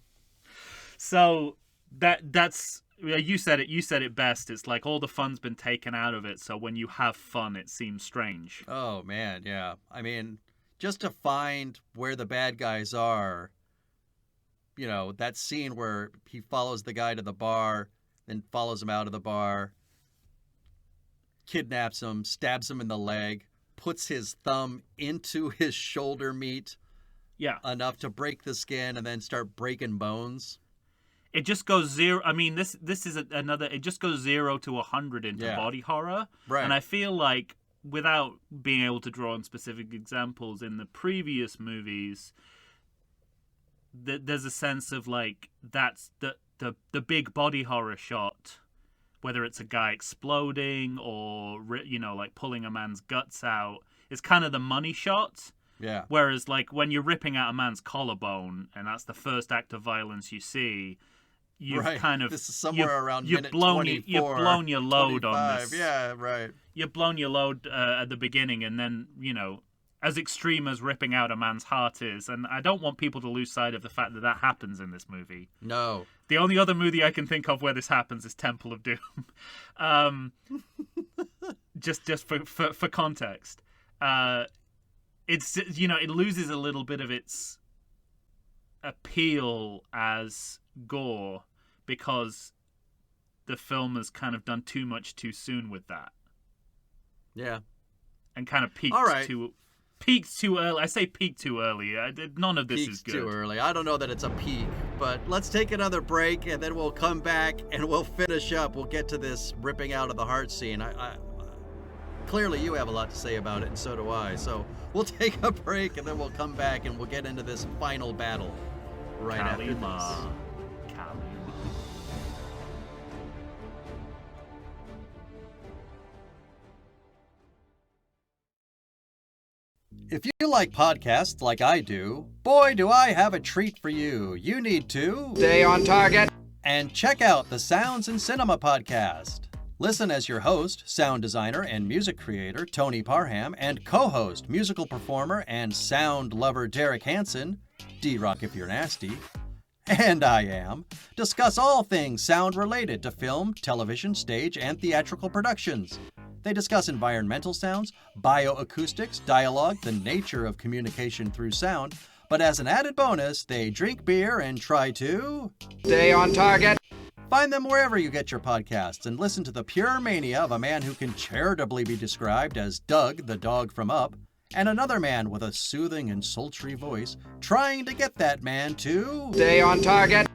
So that's you said it best. It's like all the fun's been taken out of it, so when you have fun, it seems strange. Oh man, yeah. I mean, just to find where the bad guys are. You know, that scene where he follows the guy to the bar, then follows him out of the bar, kidnaps him, stabs him in the leg, puts his thumb into his shoulder meat, enough to break the skin, and then start breaking bones. It just goes zero. I mean, this is another. It just goes 0 to 100 into body horror, right? And I feel like, without being able to draw on specific examples in the previous movies, there's a sense of like that's the big body horror shot, whether it's a guy exploding or, you know, like pulling a man's guts out, is kind of the money shot. Yeah. Whereas like when you're ripping out a man's collarbone and that's the first act of violence you see, you've kind of, this is somewhere around minute 24, 24, you've blown your load 25. on this. Yeah, right. You've blown your load at the beginning, and then, you know, as extreme as ripping out a man's heart is, and I don't want people to lose sight of the fact that happens in this movie. No. The only other movie I can think of where this happens is Temple of Doom. Just for context. It's, you know, it loses a little bit of its appeal as gore because the film has kind of done too much too soon with that. Yeah. And kind of peaked too early. I say peaked too early. None of this is good. Too early. I don't know that it's a peak, but let's take another break and then we'll come back and we'll finish up. We'll get to this ripping out of the heart scene. Clearly you have a lot to say about it, and so do I. So we'll take a break and then we'll come back and we'll get into this final battle right after this. If you like podcasts like I do, boy, do I have a treat for you. You need to stay on target and check out the Sounds and Cinema podcast. Listen as your host, sound designer, and music creator Tony Parham, and co-host, musical performer, and sound lover Derek Hansen, D-Rock if you're nasty, and I am, discuss all things sound related to film, television, stage, and theatrical productions. They discuss environmental sounds, bioacoustics, dialogue, the nature of communication through sound, but as an added bonus, they drink beer and try to... stay on target. Find them wherever you get your podcasts and listen to the pure mania of a man who can charitably be described as Doug, the dog from Up, and another man with a soothing and sultry voice trying to get that man to... stay on target.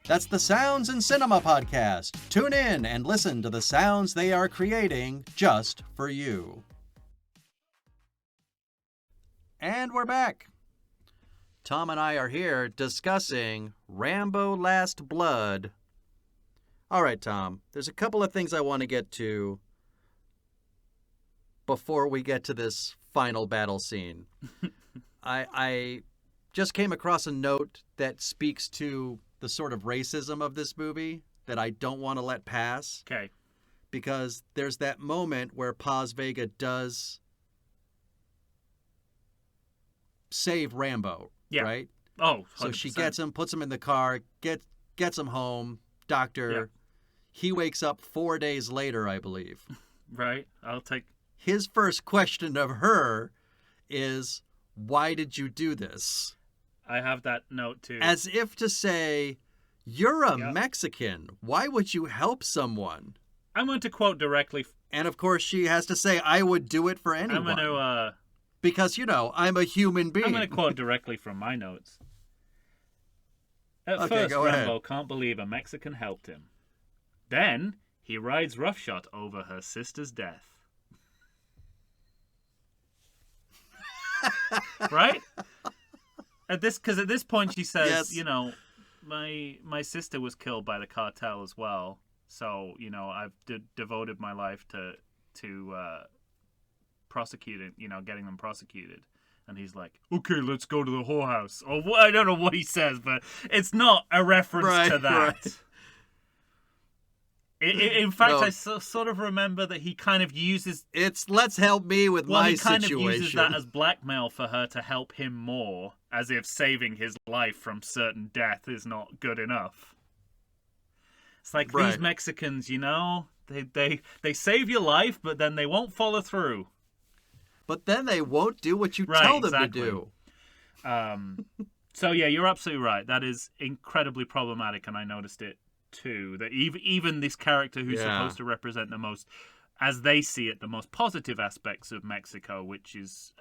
That's the Sounds in Cinema podcast. Tune in and listen to the sounds they are creating just for you. And we're back. Tom and I are here discussing Rambo Last Blood. All right, Tom, there's a couple of things I want to get to before we get to this final battle scene. I just came across a note that speaks to the sort of racism of this movie that I don't want to let pass. Okay. Because there's that moment where Paz Vega does save Rambo, right? Oh, 100%. So she gets him, puts him in the car, gets him home, doctor. Yeah. He wakes up 4 days later, I believe. Right. I'll take... His first question of her is, why did you do this? I have that note too. As if to say, you're a Mexican. Why would you help someone? I'm going to quote directly. And of course, she has to say, I would do it for anyone. I'm going to... Because, I'm a human being. I'm going to quote directly from my notes. At first, go Rambo ahead. can't believe a Mexican helped him. Then, he rides roughshod over her sister's death. Right? Because at this point she says, Yes. my sister was killed by the cartel as well. So, I've devoted my life to prosecuting, getting them prosecuted. And he's like, okay, let's go to the whorehouse. Or I don't know what he says, but it's not a reference to that. Right. In fact, No. I sort of remember that he kind of uses... It's let's help me with my he kind situation. of uses that as blackmail for her to help him more, as if saving his life from certain death is not good enough. It's like these Mexicans, they save your life, but then they won't follow through. But then they won't do what you tell them to do. So yeah, you're absolutely right. That is incredibly problematic, and I noticed it too. That even this character who's supposed to represent the most, as they see it, the most positive aspects of Mexico, which is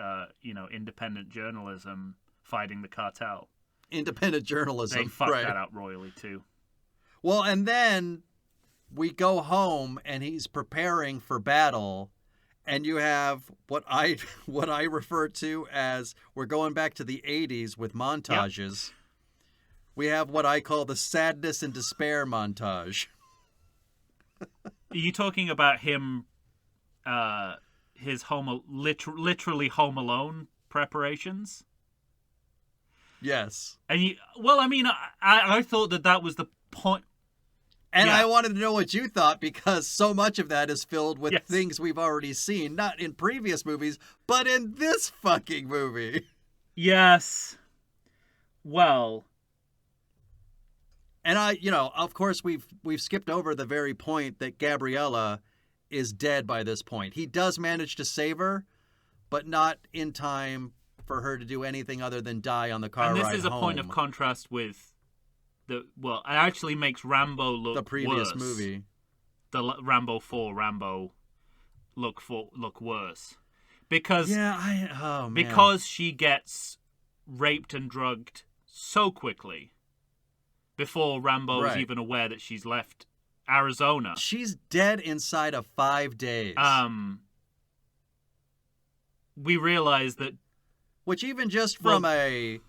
independent journalism fighting the cartel. Independent journalism. They fucked that out royally too. Well, and then we go home and he's preparing for battle, and you have what I refer to as, we're going back to the 80s with montages. Yep. We have what I call the sadness and despair montage. Are you talking about him, his literally Home Alone preparations? Yes. And I thought that was the point. And I wanted to know what you thought, because so much of that is filled with things we've already seen, not in previous movies, but in this fucking movie. Yes. Well. And of course, we've skipped over the very point that Gabriella is dead by this point. He does manage to save her, but not in time for her to do anything other than die on the car ride home. And this is a point of contrast with it actually makes Rambo look the previous worse. Movie. The Rambo 4 Rambo look worse. Because because she gets raped and drugged so quickly before Rambo is even aware that she's left Arizona. She's dead inside of 5 days. We realize that, which even just from a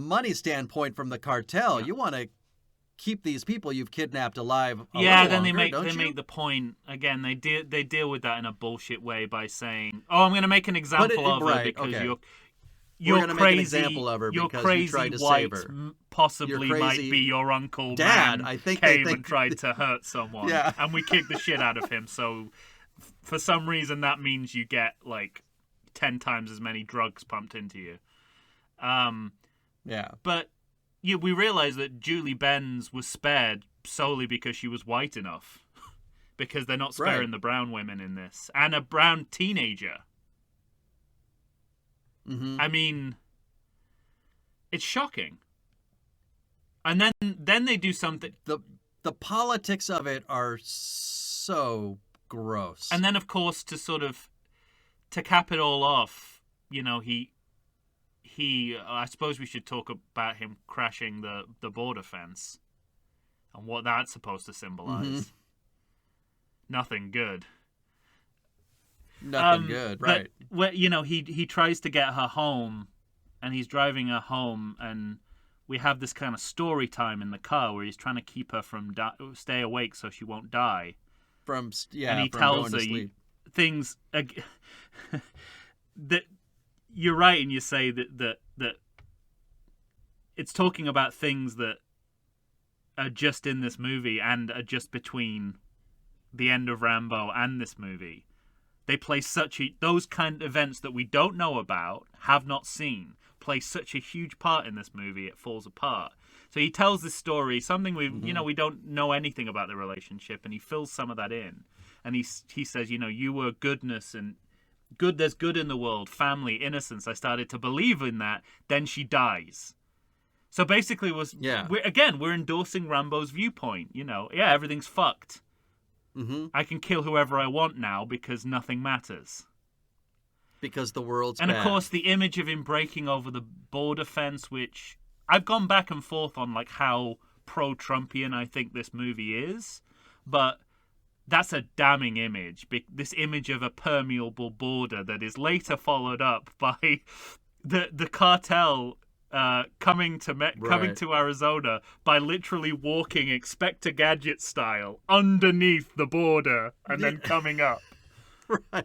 money standpoint from the cartel, you want to keep these people you've kidnapped alive. Then they make the point again. They deal with that in a bullshit way by saying, "Oh, I'm going to make an example of her because we're going to make an crazy, example of her your because crazy you tried to white save her. possibly Your might crazy be your uncle dad. man I think they came think and tried to hurt someone. Yeah. And we kicked the shit out of him. So for some reason, that means you get like 10 times as many drugs pumped into you. Yeah. But we realized that Julie Benz was spared solely because she was white enough. Because they're not sparing the brown women in this. And a brown teenager. Mm-hmm. I mean, it's shocking. And then they do something. The politics of it are so gross. And then, of course, to cap it all off, you know, he I suppose we should talk about him crashing the border fence and what that's supposed to symbolize. Mm-hmm. Nothing good. Nothing good, right? But, you know, he tries to get her home, and he's driving her home, and we have this kind of story time in the car where he's trying to keep her from stay awake so she won't die. And he from tells going her to sleep. things that you're right, and you say that it's talking about things that are just in this movie and are just between the end of Rambo and this movie. They play those kind of events that we don't know about, have not seen, play such a huge part in this movie, it falls apart. So he tells this story, something we don't know anything about the relationship, and he fills some of that in. And he says, you know, you were goodness and good, there's good in the world, family, innocence. I started to believe in that. Then she dies. So basically we're endorsing Rambo's viewpoint, you know. Yeah, everything's fucked. Mm-hmm. I can kill whoever I want now because nothing matters. Because the world's And bad. of course, the image of him breaking over the border fence, which I've gone back and forth on, like how pro-Trumpian I think this movie is, but that's a damning image. This image of a permeable border that is later followed up by the cartel coming to Arizona by literally walking Inspector Gadget style underneath the border and then coming up. Right.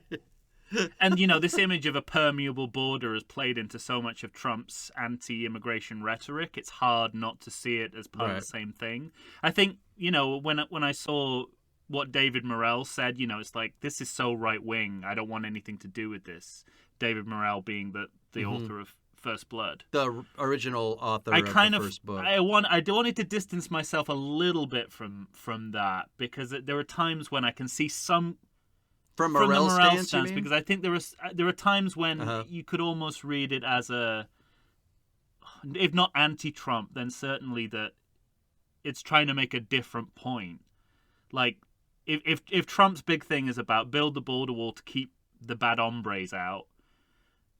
And, you know, this image of a permeable border has played into so much of Trump's anti-immigration rhetoric. It's hard not to see it as part of the same thing. I think, you know, when I saw what David Morrell said, you know, it's like, this is so right-wing. I don't want anything to do with this. David Morrell being the author of First Blood, the original author of the first book. I wanted to distance myself a little bit from that, because there are times when I can see some from the Morrell stance, because I think there are times when you could almost read it as if not anti-Trump, then certainly that it's trying to make a different point. Like if Trump's big thing is about build the border wall to keep the bad hombres out.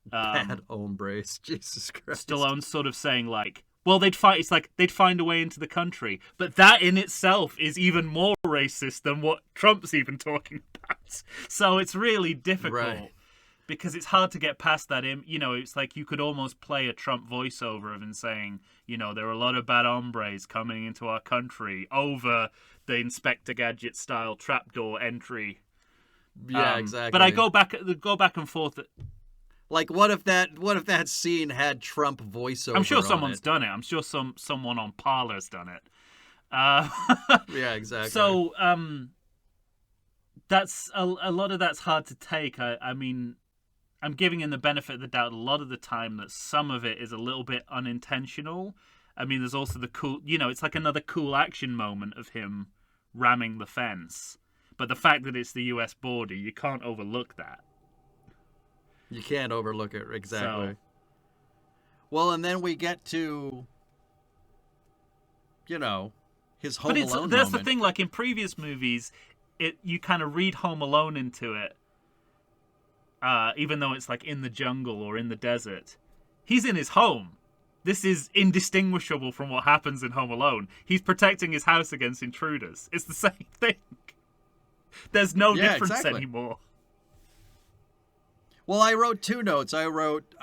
Bad hombres, Jesus Christ. Stallone's sort of saying like, well, they'd find a way into the country, but that in itself is even more racist than what Trump's even talking about. So it's really difficult because it's hard to get past that. You know, it's like you could almost play a Trump voiceover of him saying, you know, there are a lot of bad hombres coming into our country over the Inspector Gadget style trapdoor entry. Yeah, exactly. But I go back and forth. Like, what if that scene had Trump voiceover? I'm sure on someone's it? done it. I'm sure someone on Parler's done it. Yeah, exactly. So that's a lot of that's hard to take. I mean, I'm giving him the benefit of the doubt a lot of the time that some of it is a little bit unintentional. I mean, there's also the cool, you know, it's like another cool action moment of him ramming the fence. But the fact that it's the U.S. border, you can't overlook that. You can't overlook it, exactly. So, well, and then we get to, you know, his Home Alone moment. That's the thing, like in previous movies, you kind of read Home Alone into it, even though it's like in the jungle or in the desert. He's in his home. This is indistinguishable from what happens in Home Alone. He's protecting his house against intruders. It's the same thing. There's no difference anymore. Well, I wrote two notes. I wrote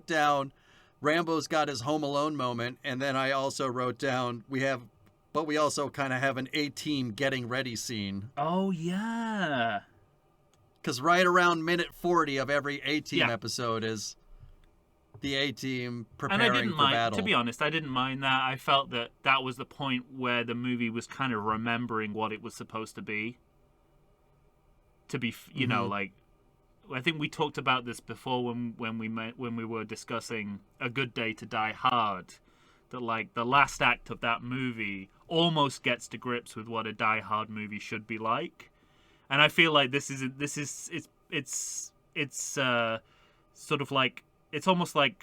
down Rambo's got his Home Alone moment, and then I also wrote down we also kind of have an A-Team getting ready scene. Oh yeah. Because right around minute 40 of every A-Team episode is the A-Team And preparing I didn't for mind, battle. to be honest, I didn't mind that. I felt that that was the point where the movie was kind of remembering what it was supposed to be. To be, you know, like, I think we talked about this before when we were discussing A Good Day to Die Hard. That like the last act of that movie almost gets to grips with what a Die Hard movie should be like, and I feel like it's sort of like it's almost like,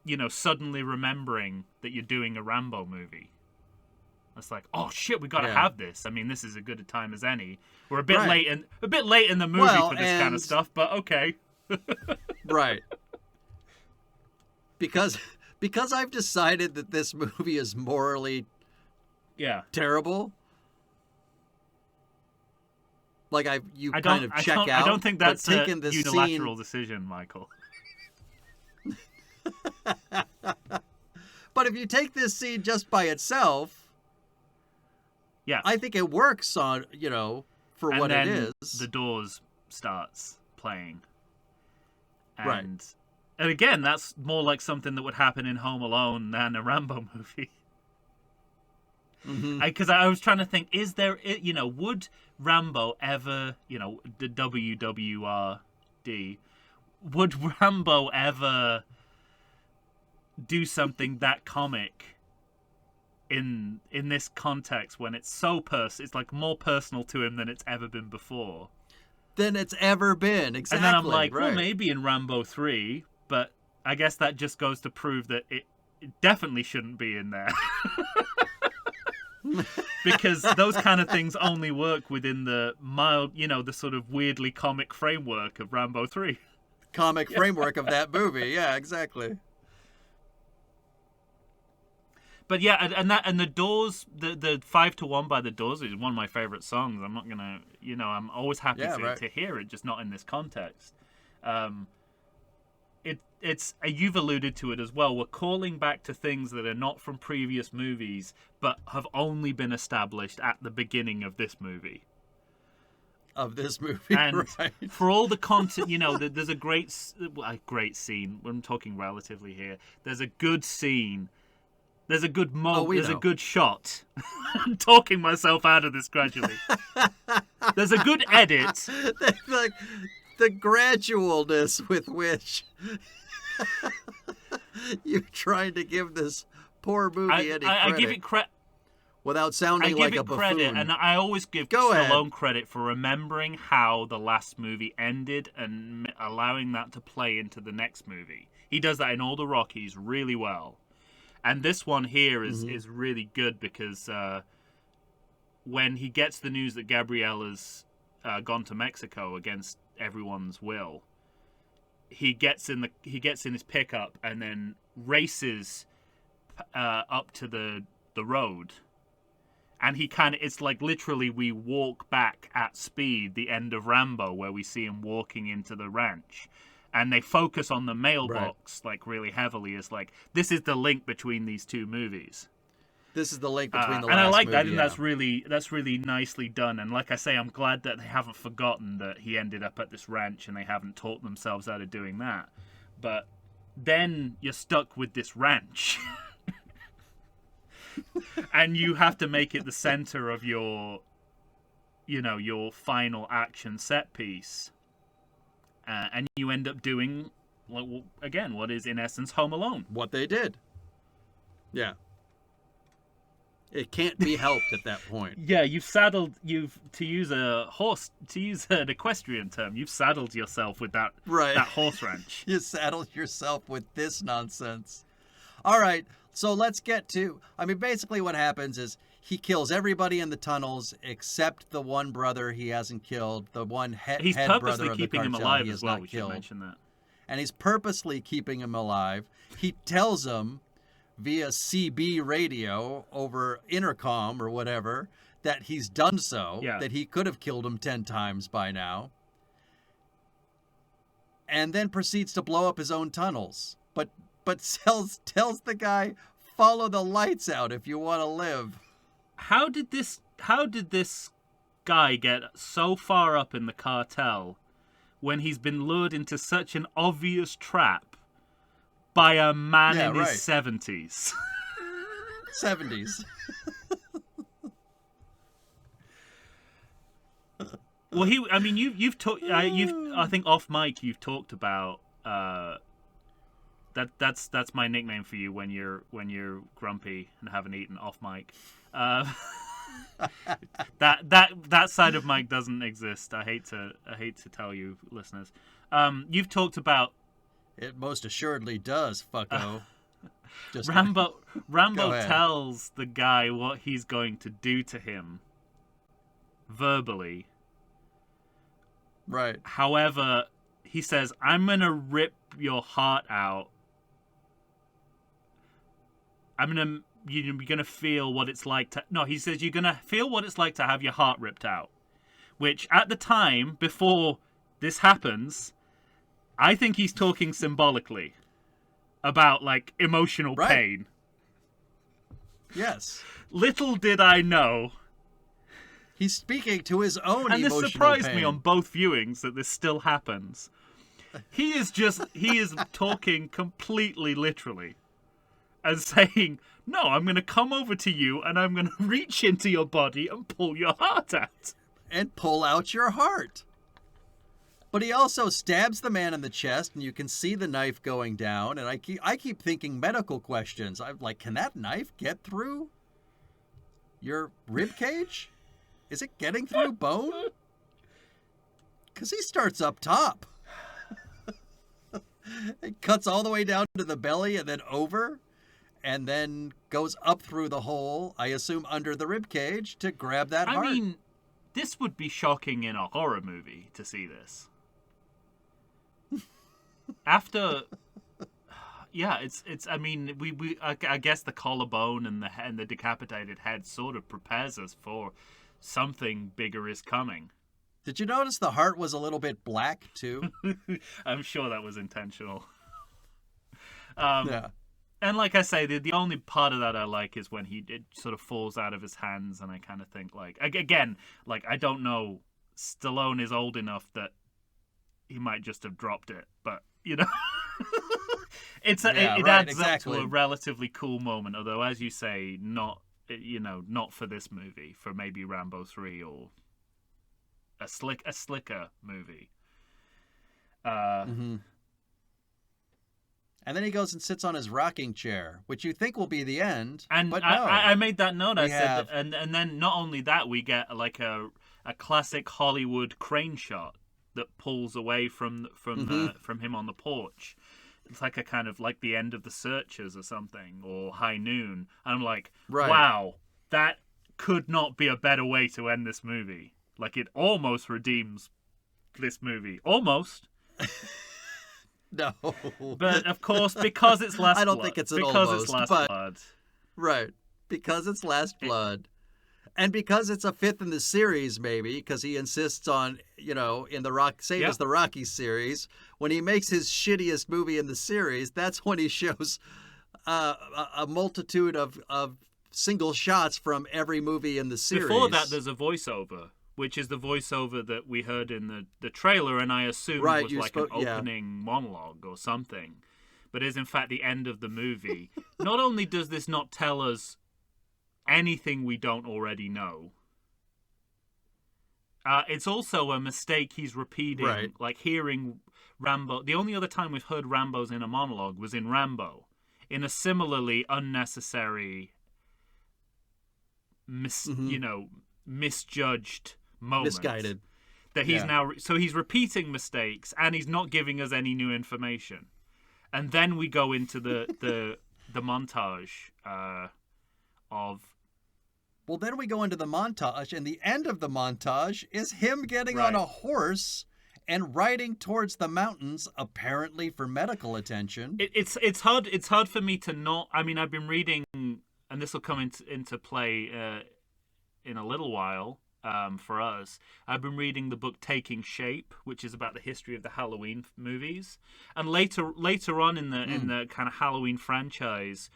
you know, suddenly remembering that you're doing a Rambo movie. It's like, oh shit, we got to have this. I mean, this is as good a time as any. We're a bit late in the movie for this kind of stuff, but okay. Right. Because I've decided that this movie is morally terrible. Like I don't think that's a unilateral scene... decision, Michael. But if you take this scene just by itself, I think it works on, you know, for what it is. The Doors starts playing. And again, that's more like something that would happen in Home Alone than a Rambo movie. Because I was trying to think, is there, you know, would Rambo ever, you know, the WWRD, would Rambo ever do something that comic in this context when it's so it's like more personal to him than it's ever been before? Than it's ever been, exactly. And then I'm like, well, maybe in Rambo 3, but I guess that just goes to prove that it definitely shouldn't be in there. Because those kind of things only work within the mild, you know, the sort of weirdly comic framework of Rambo 3. Comic framework of that movie, yeah, exactly. But yeah, and the Doors, the 5-1 by the Doors is one of my favorite songs. I'm not gonna, you know, I'm always happy to hear it, just not in this context. It's you've alluded to it as well. We're calling back to things that are not from previous movies, but have only been established at the beginning of this movie. And for all the content, you know, there's a great scene. I'm talking relatively here. There's a good scene. There's a good there's a good shot. I'm talking myself out of this gradually. There's a good edit. Like the gradualness with which you're trying to give this poor movie any credit. I give it credit without sounding like a buffoon. Credit, and I always give Stallone credit for remembering how the last movie ended and allowing that to play into the next movie. He does that in all the Rockies really well. And this one here is really good because when he gets the news that Gabriella's gone to Mexico against everyone's will, he gets in his pickup and then races up to the road, and he it's like literally we walk back at speed the end of Rambo where we see him walking into the ranch. And they focus on the mailbox like really heavily as like this is the link between these two movies. This is the link between the last and I like movie, that. I think that's really nicely done. And like I say, I'm glad that they haven't forgotten that he ended up at this ranch and they haven't taught themselves out of doing that. But then you're stuck with this ranch, and you have to make it the center of your final action set piece. And you end up doing, again, what is in essence Home Alone. What they did. Yeah. It can't be helped at that point. Yeah, to use an equestrian term, you've saddled yourself with that horse ranch. You saddled yourself with this nonsense. All right, so let's get to, basically what happens is he kills everybody in the tunnels except the one brother he hasn't killed, the one head brother of the cartel. He's purposely keeping him alive as well, we should mention that. And he's purposely keeping him alive. He tells him via CB radio over intercom or whatever that he's done so, that he could have killed him 10 times by now. And then proceeds to blow up his own tunnels. But tells the guy, follow the lights out if you want to live. How did this guy get so far up in the cartel when he's been lured into such an obvious trap by a man in right. his 70s. 70s. Well, you've talked. I think off mic you've talked about that's my nickname for you when you're grumpy and haven't eaten off mic. That side of Mike doesn't exist. I hate to tell you, listeners. You've talked about It most assuredly does, fucko. Just Rambo Go ahead. tells the guy what he's going to do to him verbally. Right. However, he says, "I'm gonna rip your heart out. You're gonna feel what it's like to." No, he says you're gonna feel what it's like to have your heart ripped out. Which, at the time, before this happens, I think he's talking symbolically about, like, emotional Right. pain. Yes. Little did I know, He's speaking to his own and this emotional surprised pain. me on both viewings that this still happens. He is talking completely literally and saying, "No, I'm going to come over to you and I'm going to reach into your body and pull your heart out." And pull out your heart. But he also stabs the man in the chest, and you can see the knife going down. And I keep thinking medical questions. I'm like, can that knife get through your rib cage? Is it getting through bone? Because he starts up top. It cuts all the way down to the belly and then over, and then goes up through the hole, I assume under the rib cage, to grab that heart. I mean, this would be shocking in a horror movie to see this. After, yeah, it's. I mean, I guess the collarbone and the decapitated head sort of prepares us for something bigger is coming. Did you notice the heart was a little bit black too? I'm sure that was intentional. Yeah. And like I say, the only part of that I like is when it sort of falls out of his hands, and I kind of think, like, again, like, I don't know, Stallone is old enough that he might just have dropped it, but, you know, it adds up to a relatively cool moment, although, as you say, not for this movie, for maybe Rambo 3 or a slicker movie. Mm-hmm. And then he goes and sits on his rocking chair, which you think will be the end, and but no. I made that note. I have... said, and then not only that, we get like a classic Hollywood crane shot that pulls away from him on the porch. It's like a kind of like the end of The Searchers or something, or High Noon. And I'm like, right. Wow, that could not be a better way to end this movie. Like, it almost redeems this movie. Almost. No. But, of course, because it's Last Blood. I don't think it's an because almost, it's Last but... Blood. Right. Because it's Last Blood. And because it's a fifth in the series, maybe, because he insists on, in the same as the Rocky series, when he makes his shittiest movie in the series, that's when he shows a multitude of single shots from every movie in the series. Before that, there's a voiceover, which is the voiceover that we heard in the trailer, and I assume was like an opening monologue or something, but is in fact the end of the movie. Not only does this not tell us anything we don't already know, it's also a mistake he's repeating. Right. Like hearing Rambo. The only other time we've heard Rambo's in a monologue was in Rambo, in a similarly unnecessary, misjudged moment. Misguided. That he's now. So he's repeating mistakes, and he's not giving us any new information. And then we go into the montage of. Well, then we go into the montage, and the end of the montage is him getting on a horse and riding towards the mountains, apparently for medical attention. It's hard for me to not. I mean, I've been reading, and this will come into play in a little while for us. I've been reading the book Taking Shape, which is about the history of the Halloween movies, and later on in the kind of Halloween franchise,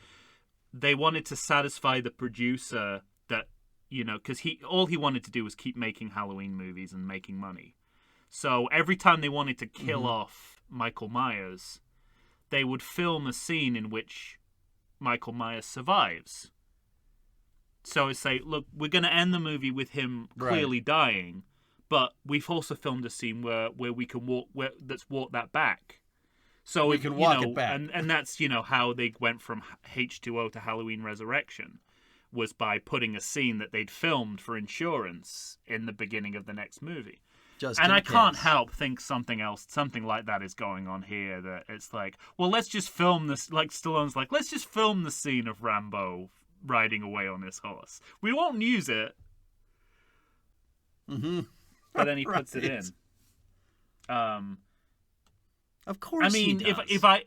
they wanted to satisfy the producer. That, because all he wanted to do was keep making Halloween movies and making money. So every time they wanted to kill off Michael Myers, they would film a scene in which Michael Myers survives. So it's like, look, we're going to end the movie with him clearly dying, but we've also filmed a scene where we can let's walk that back. So we can walk it back. And that's, how they went from H2O to Halloween Resurrection, was by putting a scene that they'd filmed for insurance in the beginning of the next movie. I can't help think something like that is going on here. That it's like, well, let's just film this. Like Stallone's like, let's just film the scene of Rambo riding away on this horse. We won't use it. Mm-hmm. But then he puts it in. Of course, I mean, he does. if I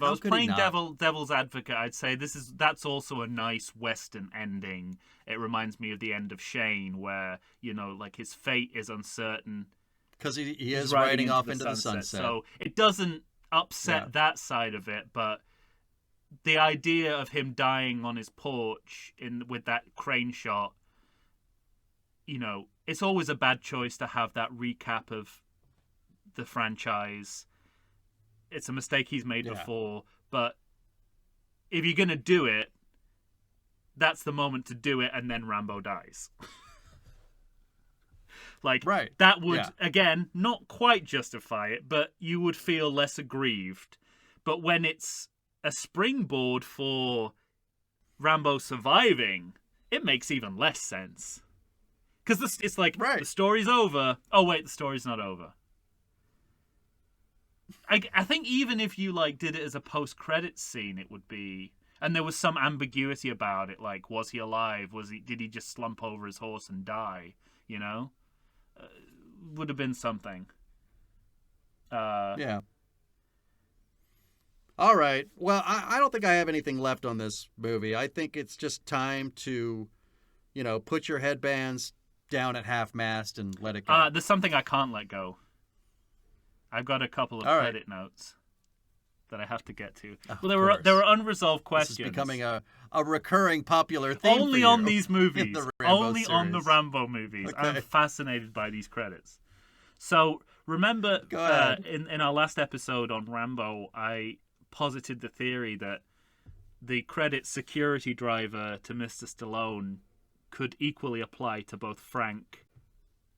was could playing he not? devil's advocate, I'd say that's also a nice Western ending. It reminds me of the end of Shane, where like his fate is uncertain because he is riding off into the sunset. So it doesn't upset that side of it, but the idea of him dying on his porch with that crane shot, it's always a bad choice to have that recap of the franchise. It's a mistake he's made before, but if you're going to do it, that's the moment to do it, and then Rambo dies. That would, again, not quite justify it, but you would feel less aggrieved. But when it's a springboard for Rambo surviving, it makes even less sense. Because it's like, the story's over. Oh, wait, the story's not over. I think even if you did it as a post-credits scene, it would be, and there was some ambiguity about it, like, was he alive? Did he just slump over his horse and die? Would have been something. Yeah. All right. Well, I don't think I have anything left on this movie. I think it's just time to, put your headbands down at half-mast and let it go. There's something I can't let go. I've got a couple of credit notes that I have to get to. Well, there were unresolved questions. This is becoming a recurring popular theme. Only on these movies. Only on the series. Rambo movies. Okay. I'm fascinated by these credits. So remember, in our last episode on Rambo, I posited the theory that the credit security driver to Mr. Stallone could equally apply to both Frank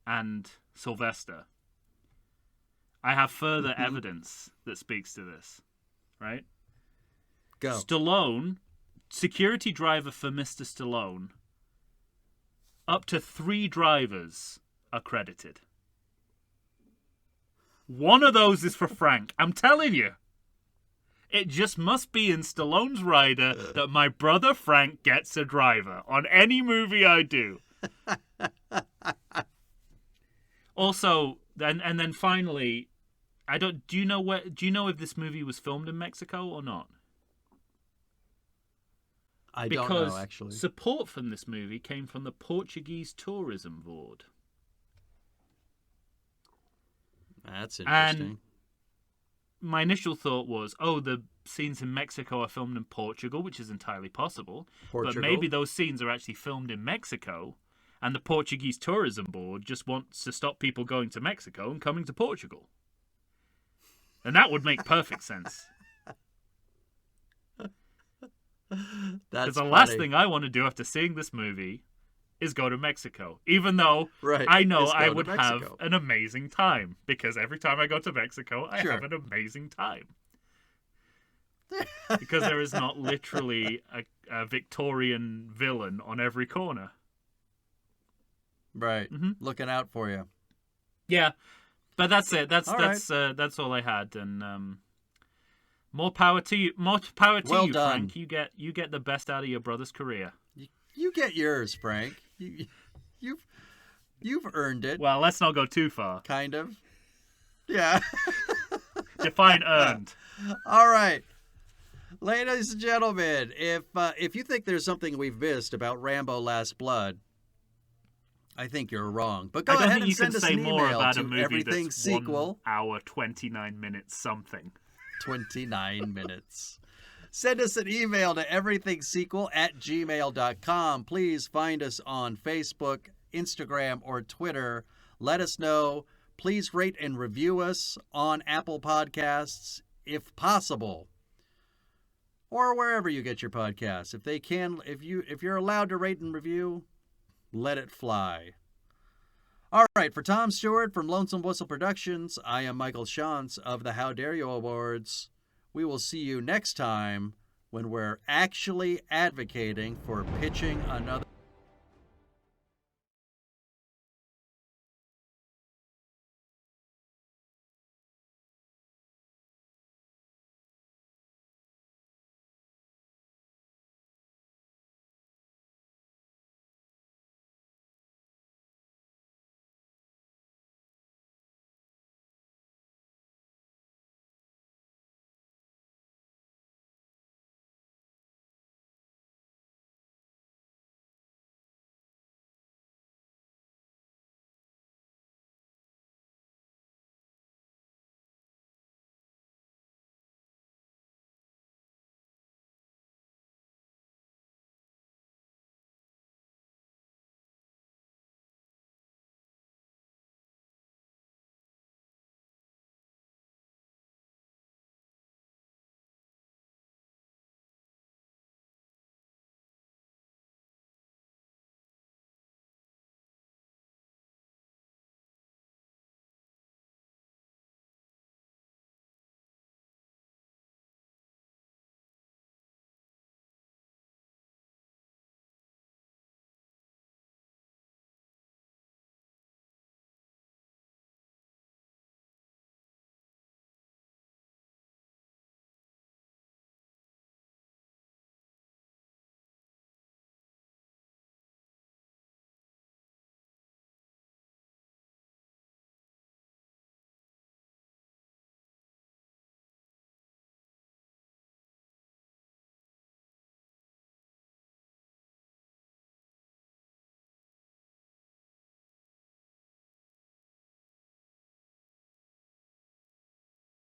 and Sylvester. I have further evidence that speaks to this, right? Go. Stallone, security driver for Mr. Stallone, up to 3 drivers are credited. One of those is for Frank. I'm telling you. It just must be in Stallone's rider that my brother Frank gets a driver on any movie I do. Also, and then finally, do you know if this movie was filmed in Mexico or not? I don't know, actually. Because support from this movie came from the Portuguese Tourism Board. That's interesting. And my initial thought was, the scenes in Mexico are filmed in Portugal, which is entirely possible. But maybe those scenes are actually filmed in Mexico, and the Portuguese Tourism Board just wants to stop people going to Mexico and coming to Portugal. And that would make perfect sense. Because the last thing I want to do after seeing this movie is go to Mexico. Even though I know I would have an amazing time. Because every time I go to Mexico, I have an amazing time. Because there is not literally a Victorian villain on every corner. Right. Mm-hmm. Looking out for you. Yeah. But that's it. That's all I had, and more power to you. More power to you, done. Frank. You get the best out of your brother's career. You get yours, Frank. You've earned it. Well, let's not go too far. Kind of. Yeah. Define earned. All right, ladies and gentlemen, if you think there's something we've missed about Rambo: Last Blood, I think you're wrong. But go ahead and send us an email to Everything Sequel. 1 hour, 29 minutes, something. 29 minutes. Send us an email to everythingsequel@gmail.com. Please find us on Facebook, Instagram, or Twitter. Let us know. Please rate and review us on Apple Podcasts if possible. or wherever you get your podcasts. If you're allowed to rate and review, let it fly. All right, for Tom Stewart from Lonesome Whistle Productions, I am Michael Shantz of the How Dare You Awards. We will see you next time when we're actually advocating for pitching another